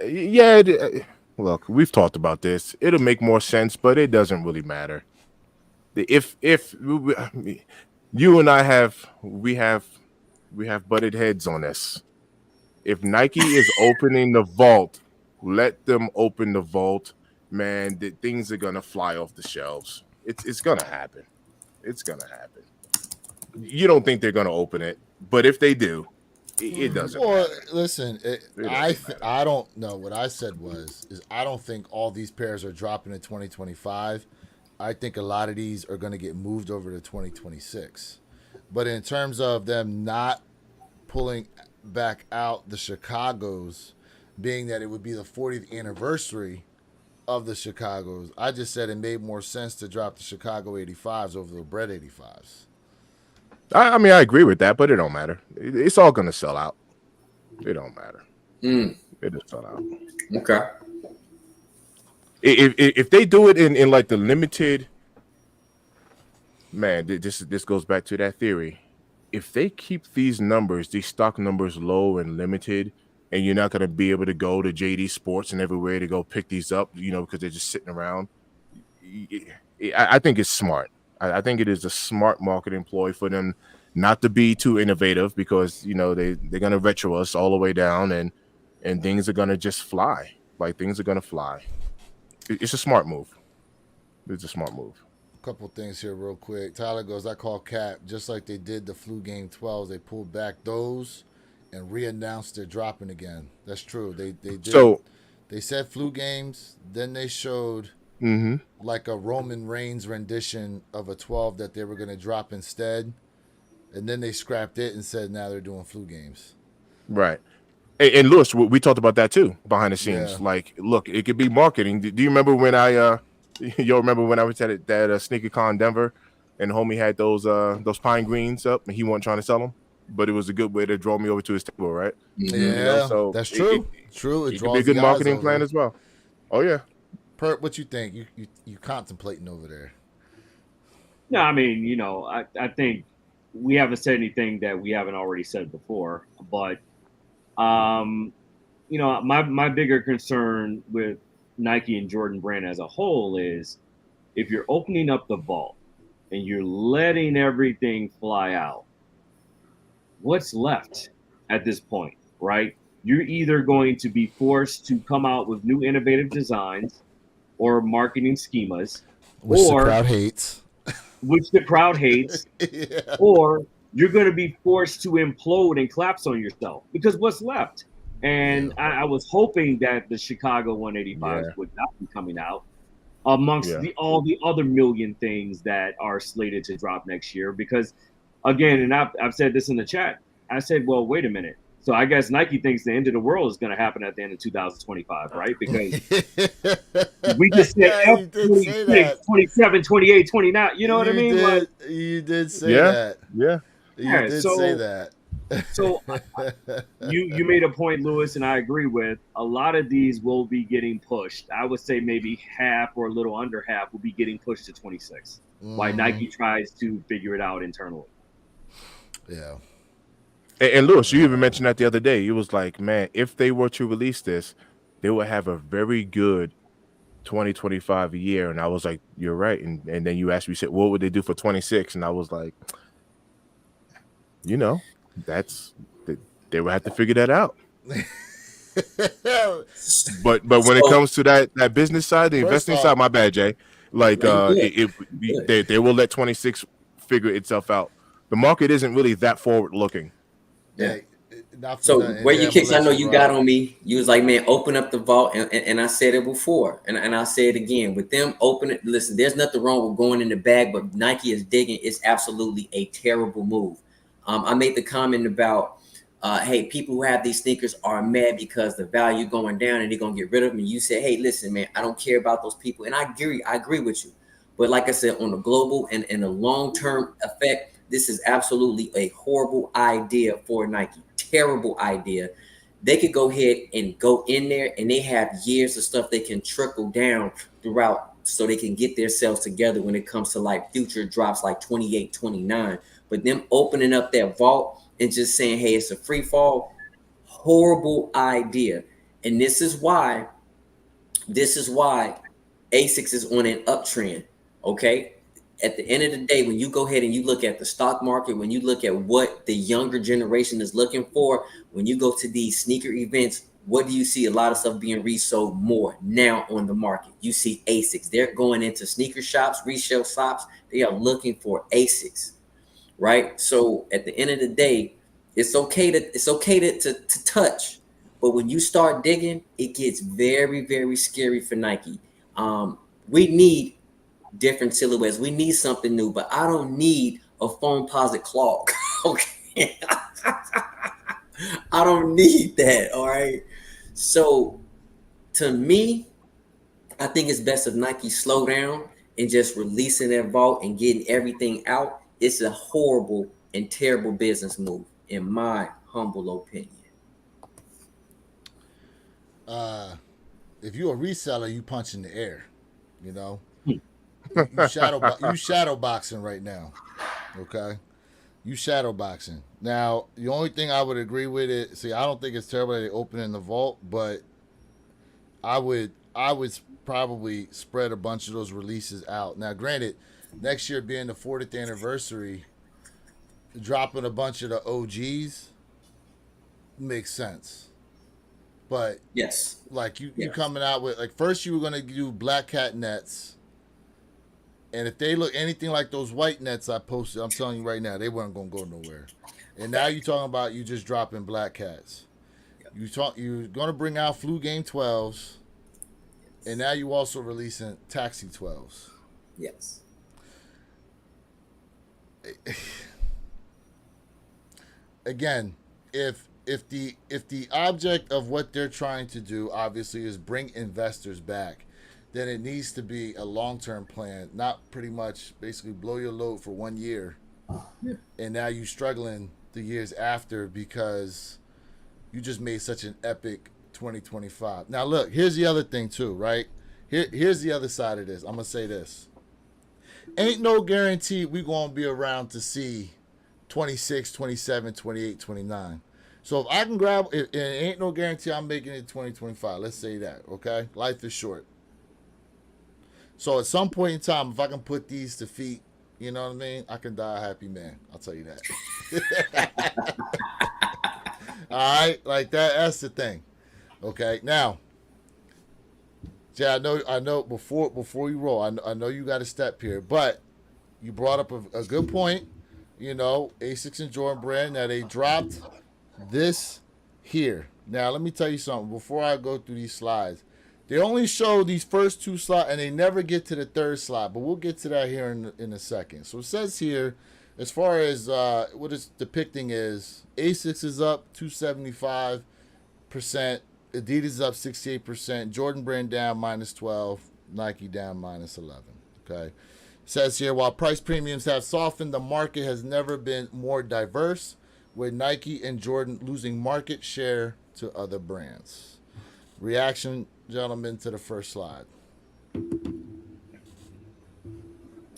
Yeah. Look, we've talked about this. It'll make more sense, but it doesn't really matter. If you and I have butted heads on this. If Nike is opening the vault, let them open the vault, man. Things are gonna fly off the shelves. It's gonna happen. It's gonna happen. You don't think they're gonna open it, but if they do, it doesn't Well, matter. listen, It doesn't matter. I don't know. What I said is I don't think all these pairs are dropping in 2025. I think a lot of these are going to get moved over to 2026. But in terms of them not pulling back out the Chicago's, being that it would be the 40th anniversary of the Chicago's, I just said it made more sense to drop the Chicago 85s over the Bread 85s. I mean, I agree with that, but it don't matter. It's all gonna sell out. It don't matter. It just sell out. Okay. If they do it in like the limited, man, this goes back to that theory. If they keep these numbers, these stock numbers low and limited, and you're not gonna be able to go to JD Sports and everywhere to go pick these up, because they're just sitting around. I think it's smart. I think it is a smart marketing ploy for them not to be too innovative because they're gonna retro us all the way down and things are gonna just fly. Like things are gonna fly. It's a smart move. It's a smart move. Couple things here real quick. Tyler goes, I call cap. Just like they did the flu game 12s, they pulled back those and re-announced they're dropping again. That's true. They did. So they said flu games, then they showed like a Roman Reigns rendition of a 12 that they were going to drop instead, and then they scrapped it and said now they're doing flu games. Right. And Lewis, we talked about that too behind the scenes. Yeah. Like, look, it could be marketing. Do you remember when you'll remember when I was at that sneaker con Denver, and homie had those pine greens up, and he wasn't trying to sell them, but it was a good way to draw me over to his table, right? Yeah, so that's true. True, it could be a good marketing plan as well. Oh yeah. Pert, what you think? You contemplating over there? No, I mean, I think we haven't said anything that we haven't already said before, but my bigger concern with Nike and Jordan brand as a whole is if you're opening up the vault and you're letting everything fly out, what's left at this point, right? You're either going to be forced to come out with new innovative designs or marketing schemas, which the crowd hates. Yeah. Or you're going to be forced to implode and collapse on yourself because what's left? And I was hoping that the Chicago 185s would not be coming out amongst all the other million things that are slated to drop next year. Because, again, and I've said this in the chat, I said, well, wait a minute. So I guess Nike thinks the end of the world is going to happen at the end of 2025, right? Because we just said 26, 27, 28, 29. You know what I mean? You did say that. Yeah. You did say that. So you made a point, Lewis, and I agree with. A lot of these will be getting pushed. I would say maybe half or a little under half will be getting pushed to 26. While Nike tries to figure it out internally. Yeah. And Lewis, you even mentioned that the other day. It was like, man, if they were to release this, they would have a very good 2025 year. And I was like, you're right. And then you asked me, you said, what would they do for 26? And I was like, they would have to figure that out. but when it comes to that business side, the investing side, my bad, Jay. Like they will let 26 figure itself out. The market isn't really that forward looking. Yeah. So where you kicks, I know you got on me. You was like, man, open up the vault, and I said it before, and I'll say it again. With them opening, listen, there's nothing wrong with going in the bag, but Nike is digging. It's absolutely a terrible move. I made the comment about, hey, people who have these sneakers are mad because the value going down, and they're gonna get rid of them. And you said, hey, listen, man, I don't care about those people, and I agree with you. But like I said, on a global and a long-term effect, this is absolutely a horrible idea for Nike. Terrible idea. They could go ahead and go in there, and they have years of stuff they can trickle down throughout so they can get themselves together when it comes to like future drops like 28, 29. But them opening up that vault and just saying, hey, it's a free fall, horrible idea. And this is why ASICS is on an uptrend. Okay. at the end of the day, when you go ahead and you look at the stock market, when you look at what the younger generation is looking for, when you go to these sneaker events, what do you see? A lot of stuff being resold more now on the market. You see ASICs. They're going into sneaker shops, resale shops. They are looking for ASICs, right? So at the end of the day, it's okay to touch, but when you start digging, it gets very, very scary for Nike. We need different silhouettes. We need something new, but I don't need a foam posit clog. Okay. I don't need that. All right. So to me, I think it's best if Nike slow down and just releasing their vault and getting everything out. It's a horrible and terrible business move, in my humble opinion. If you're a reseller, you punch in the air. You know, Hmm. you shadow boxing right now. Okay, you shadow boxing. Now, the only thing I would agree with it. See, I don't think it's terrible that they open in the vault, but I would probably spread a bunch of those releases out. Now, granted, next year being the 40th anniversary, dropping a bunch of the OGs makes sense. But Yes. like you Yes. coming out with, like, first you were gonna do black cat nets, and if they look anything like those white nets I posted, I'm telling you right now, they weren't gonna go nowhere. And now you're talking about you just dropping black cats. You're gonna bring out flu game 12s, and now you also releasing taxi 12s. Yes. Again, if the object of what they're trying to do obviously is bring investors back, then it needs to be a long-term plan, not pretty much basically blow your load for 1 year, and now you struggling the years after because you just made such an epic 2025. Now look, here's the other thing too, right? Here's the other side of this. I'm gonna say this: ain't no guarantee we gonna be around to see 26, 27, 28, 29. So if I can grab it, it ain't no guarantee I'm making it 2025. Let's say that, okay? Life is short. So at some point in time, if I can put these to feet, you know what I mean? I can die a happy man. I'll tell you that. All right, like that's the thing. Okay, now, Jay, I know. Before you roll, I know you got a step here, but you brought up a good point. You know, Asics and Jordan Brand. Now they dropped this here. Now let me tell you something. Before I go through these slides, they only show these first two slides, and they never get to the third slide. But we'll get to that here in a second. So it says here, as far as what it's depicting is, Asics is up 275%. Adidas is up 68%. Jordan Brand down -12. Nike down -11. Okay. It says here, while price premiums have softened, the market has never been more diverse, with Nike and Jordan losing market share to other brands. Reaction, gentlemen, to the first slide.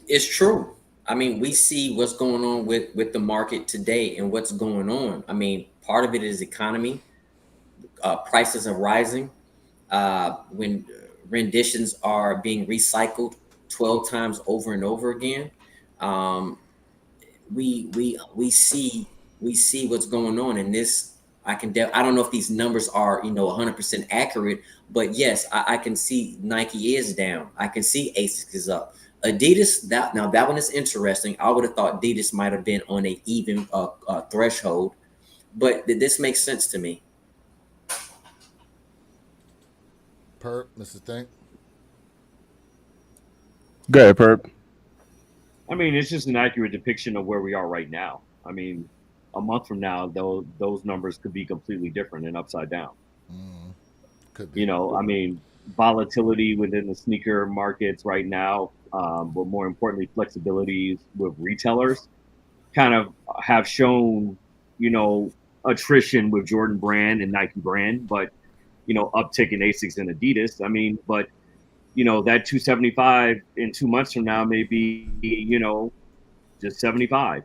It's true. I mean, we see what's going on with the market today and what's going on. I mean, part of it is economy. Prices are rising. When renditions are being recycled 12 times over and over again, um, we see what's going on. And this, I don't know if these numbers are 100% accurate, but yes, I can see Nike is down. I can see Asics is up. Adidas, that one is interesting. I would have thought Adidas might have been on a even threshold, but this makes sense to me. Perp, Mr. Think. Go ahead, Perp. I mean, it's just an accurate depiction of where we are right now. I mean, a month from now, those numbers could be completely different and upside down. Mm, could be. I mean, volatility within the sneaker markets right now, but more importantly, flexibilities with retailers kind of have shown, attrition with Jordan Brand and Nike Brand, but, uptick in Asics and Adidas. I mean, but, that 275 in 2 months from now may be, just 75,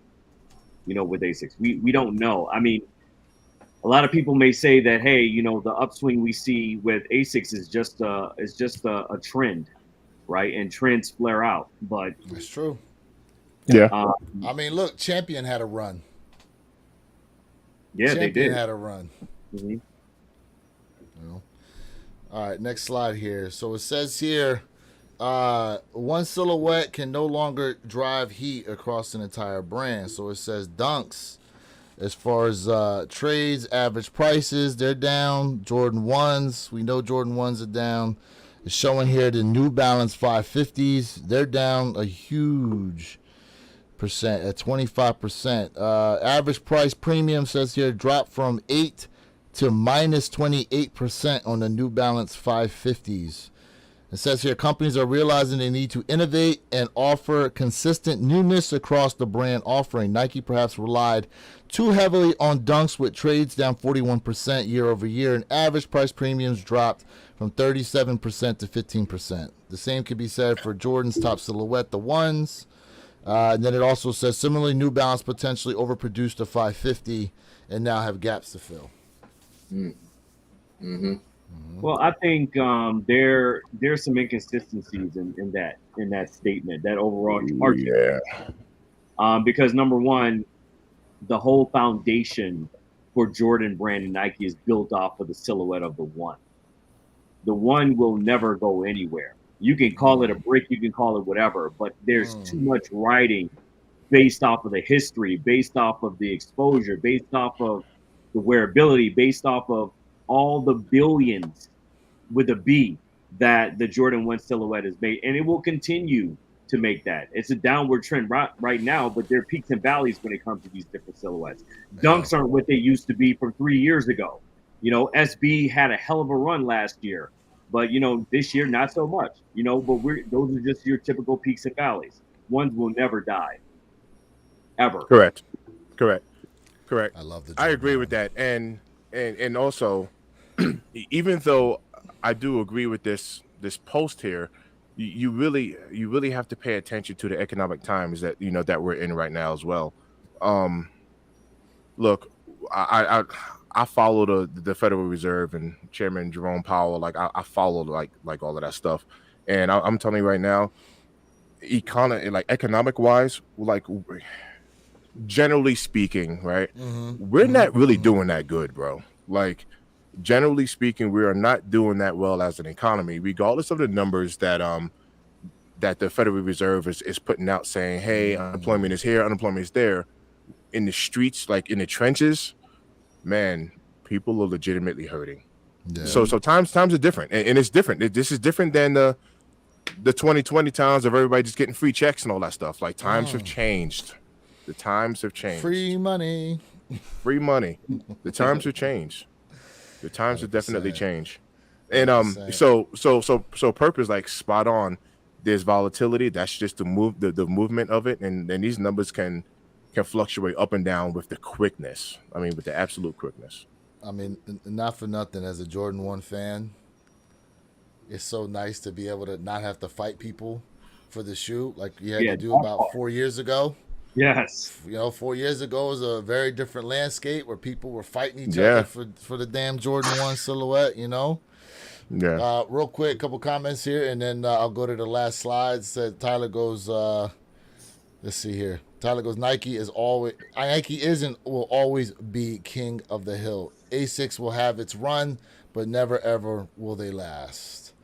with Asics. We don't know. I mean, a lot of people may say that, hey, the upswing we see with Asics is just a trend, right? And trends flare out. But That's true. Yeah. I mean, look, Champion had a run. Yeah, they Champion did. had a run. Mhm. You know? All right, next slide here. So it says here, one silhouette can no longer drive heat across an entire brand. So it says Dunks. As far as trades, average prices, they're down. Jordan 1s, we know Jordan 1s are down. It's showing here the New Balance 550s. They're down a huge percent at 25%. Average price premium says here dropped from 8 to minus 28% on the New Balance 550s. It says here companies are realizing they need to innovate and offer consistent newness across the brand offering. Nike perhaps relied too heavily on Dunks with trades down 41% year over year, and average price premiums dropped from 37% to 15%. The same could be said for Jordan's top silhouette, the ones. And then it also says similarly, New Balance potentially overproduced a 550 and now have gaps to fill. Mm-hmm. Well, I think there's some inconsistencies in that statement, that overall Yeah. because number one, the whole foundation for Jordan Brand and Nike is built off of the silhouette of the one. The one will never go anywhere. You can call it a brick, you can call it whatever, but there's too much writing based off of the history, based off of the exposure, based off of the wearability, based off of all the billions with a B that the Jordan 1 silhouette has made. And it will continue to make that. It's a downward trend right now, but there are peaks and valleys when it comes to these different silhouettes. Dunks aren't what they used to be from 3 years ago. You know, SB had a hell of a run last year, but you know, this year not so much. You know, but those are just your typical peaks and valleys. Ones will never die, ever. Correct. I love the I Jordan agree one. with that, and also, even though I do agree with this post here, you really have to pay attention to the economic times that that we're in right now as well. Um, Look, I follow the Federal Reserve and Chairman Jerome Powell. Like I follow like all of that stuff, and I'm telling you right now, economic wise, like generally speaking, right, we're not really doing that good, bro. Like generally speaking, we are not doing that well as an economy, regardless of the numbers that the Federal Reserve is putting out, saying, hey, unemployment is here, unemployment is there. In the streets, like in the trenches, man, people are legitimately hurting. Yeah. So times are different, and it's different. This is different than the 2020 times of everybody just getting free checks and all that stuff. Like times have changed. The times have changed. Free money. Free money. The times have changed. The times have definitely 100%. changed. And 100%. so purpose, like spot on. There's volatility. That's just the movement of it, and these numbers can fluctuate up and down with the quickness. I mean, with the absolute quickness. I mean, not for nothing, as a Jordan 1 fan, it's so nice to be able to not have to fight people for the shoe like you had to do about 4 years ago. Yes. You know, 4 years ago was a very different landscape where people were fighting each other for the damn Jordan 1 silhouette, you know? Yeah. Real quick, a couple comments here, and then I'll go to the last slide. Said Tyler goes, let's see here. Tyler goes, Nike is and will always be king of the hill. Asics will have its run, but never ever will they last.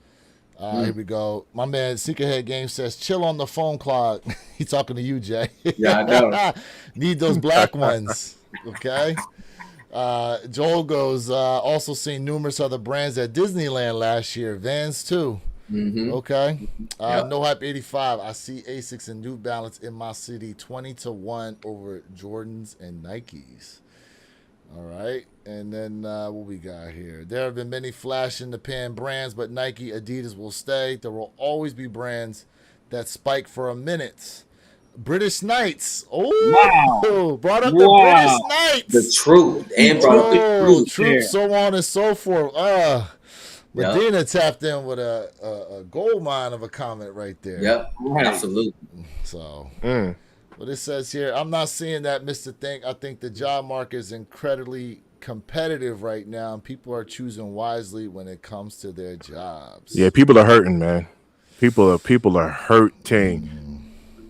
Here we go. My man, Sneakerhead Game says, chill on the phone clock. He's talking to you, Jay. Yeah, I know. Need those black ones. Okay. Joel goes, also seen numerous other brands at Disneyland last year. Vans too. Okay. No Hype 85. I see Asics and New Balance in my city 20-1 over Jordans and Nikes. All right. And then what we got here? There have been many flash in the pan brands, but Nike, Adidas will stay. There will always be brands that spike for a minute. British Knights. Oh, wow. Brought up the British Knights. The truth. And brought up the truth, so on and so forth. Medina tapped in with a gold mine of a comment right there. Yep, absolutely. So, what it says here, I'm not seeing that, Mr. Think. I think the job market is incredibly competitive right now, and people are choosing wisely when it comes to their jobs. Yeah, people are hurting, man. People are hurting.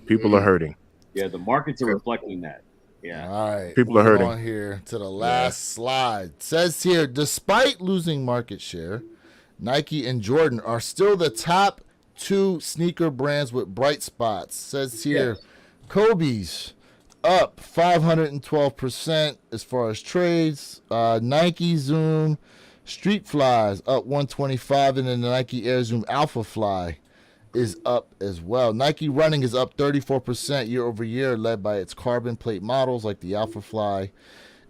People are hurting. Yeah, the markets are reflecting that. Yeah. All right. People are moving hurting. on here to the last slide. Says here, despite losing market share, Nike and Jordan are still the top 2 sneaker brands with bright spots. Says here, Yes. Kobe's up 512% as far as trades. Nike Zoom Street Flies up 125, and then the Nike Air Zoom Alpha Fly is up as well. Nike Running is up 34% year over year, led by its carbon plate models like the Alpha Fly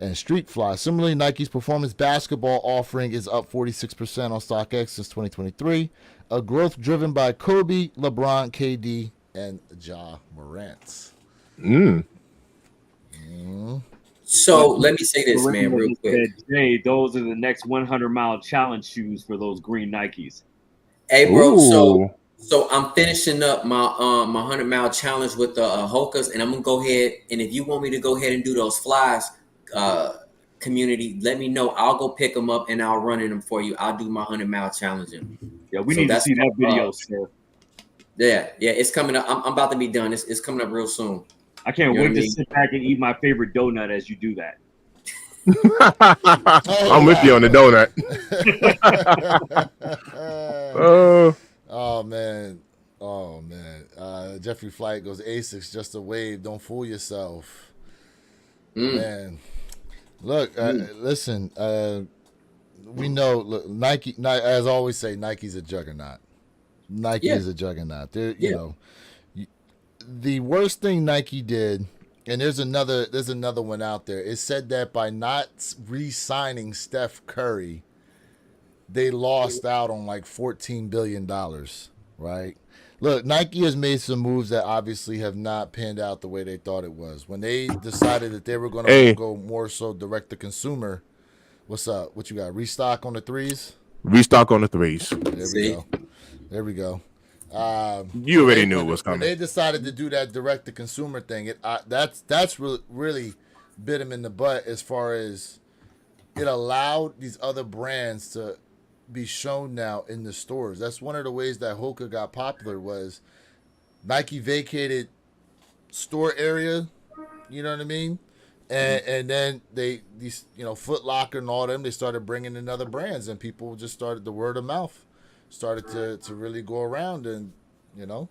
and Street Fly. Similarly, Nike's performance basketball offering is up 46% on StockX since 2023, a growth driven by Kobe, LeBron, KD, and Ja Morant. So let me say this, man, real quick. Said, Jay, those are the next 100-mile challenge shoes for those green Nikes. Hey, bro. Ooh. So I'm finishing up my 100-mile challenge with the Hokas, and I'm gonna go ahead. And if you want me to go ahead and do those flies, community, let me know. I'll go pick them up and I'll run in them for you. I'll do my 100-mile challenge. Yeah, we need to see that video, sir. Yeah, it's coming up. I'm about to be done. It's coming up real soon. I can't wait to sit back and eat my favorite donut as you do that. I'm with you on the donut. Oh man. Jeffrey Flight goes, Asics, just a wave. Don't fool yourself. Man. Look, listen, we know, look, Nike, as I always say, Nike's a juggernaut. Nike is a juggernaut. You know, the worst thing Nike did, and there's another one out there. It said that by not re-signing Steph Curry, they lost out on like $14 billion, right? Look, Nike has made some moves that obviously have not panned out the way they thought it was. When they decided that they were going to go more so direct to consumer, what's up? What you got? Restock on the threes? Restock on the threes. There we go. You already knew it was coming. When they decided to do that direct to consumer thing, that's really bit them in the butt as far as it allowed these other brands to be shown now in the stores. That's one of the ways that Hoka got popular was Nike vacated store area, you know what I mean? And then these Foot Locker and all them, they started bringing in other brands, and people just started, the word of mouth started to really go around, and and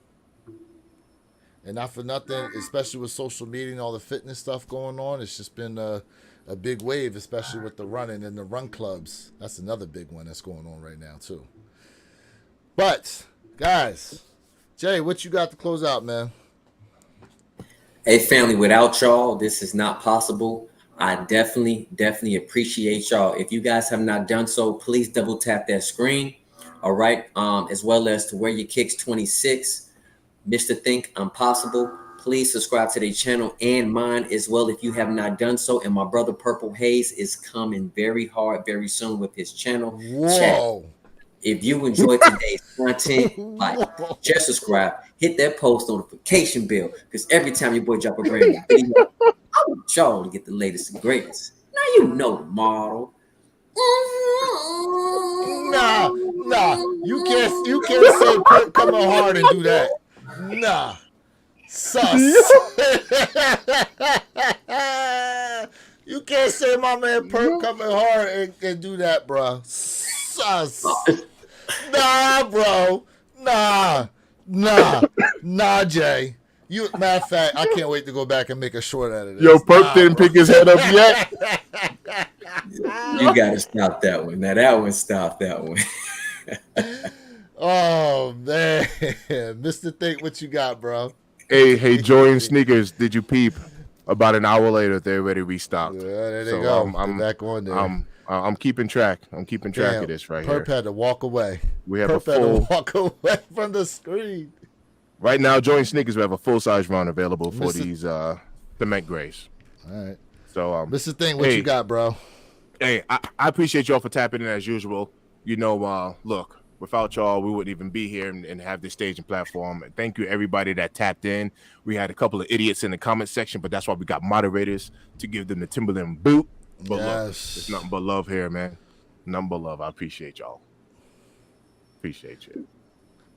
not for nothing, especially with social media and all the fitness stuff going on, it's just been a big wave, especially with the running and the run clubs. That's another big one that's going on right now too. But guys, Jay, what you got to close out, man? Hey, family, without y'all, this is not possible. I definitely appreciate y'all. If you guys have not done so, please double tap that screen. All right. As well as to Wear Your Kicks 26, Mr. Think Impossible. Please subscribe to their channel and mine as well if you have not done so. And my brother Purple Haze is coming very hard very soon with his channel. Whoa. Chat. If you enjoyed today's content, just subscribe, hit that post notification bell, because every time your boy drop a brand new video, I want y'all to get the latest and greatest. Now you know the model. Nah, you can't say Perk coming hard and do that. Nah, sus. You can't say my man Perk coming hard and do that, bro. Sus. Nah, bro. Nah, Jay. Matter of fact, I can't wait to go back and make a short out of this. Yo, Perk didn't pick his head up yet. You gotta stop that one. Now that one, stop that one. Oh man, Mr. Think, what you got, bro? Hey, Jordan sneakers. Did you peep? About an hour later, they already restocked. Yeah, there they go. I'm back on there. I'm keeping track. I'm keeping track of this right here. Perp had to walk away. We have had to walk away from the screen. Right now, Jordan sneakers, we have a full size run available for these cement grays. All right. So, Mr. Thing, what you got, bro? Hey, I appreciate y'all for tapping in as usual. Look, without y'all, we wouldn't even be here and have this stage and platform. Thank you, everybody that tapped in. We had a couple of idiots in the comment section, but that's why we got moderators to give them the Timberland boot. But look, it's nothing but love here, man. Nothing but love. I appreciate y'all. Appreciate you.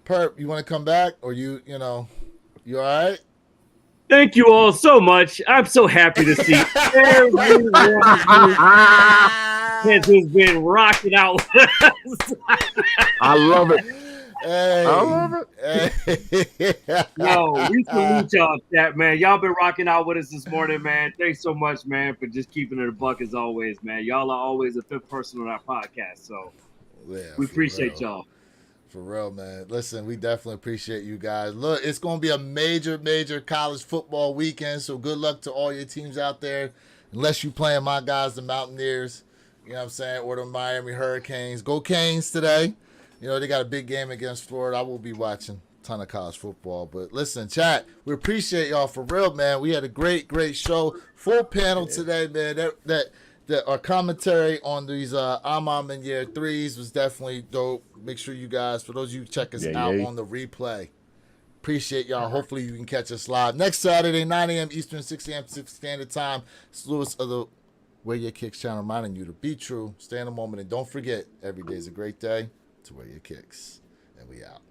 Perp, you want to come back, or you all right? Thank you all so much. I'm so happy to see everyone has just been rocking out. I love it. Hey, I love it. hey. Yo, we salute y'all, chat, man. Y'all been rocking out with us this morning, man. Thanks so much, man, for just keeping it a buck as always, man. Y'all are always the fifth person on our podcast, so Yeah, we for appreciate real. y'all. For real, man. Listen, we definitely appreciate you guys. Look, it's going to be a major college football weekend, so good luck to all your teams out there. Unless you playing my guys, the Mountaineers, you know what I'm saying, or the Miami Hurricanes. Go Canes today. You know, they got a big game against Florida. I will be watching a ton of college football. But listen, chat, we appreciate y'all for real, man. We had a great show. Full panel today, man. That our commentary on these Amam and Year 3s was definitely dope. Make sure you guys, for those of you check us out on the replay, appreciate y'all. Hopefully you can catch us live next Saturday, 9 a.m. Eastern, 6 a.m. Pacific Standard Time. It's Lewis of the Wear Your Kicks channel, reminding you to be true, stay in the moment, and don't forget, every day is a great day to wear your kicks. And we out.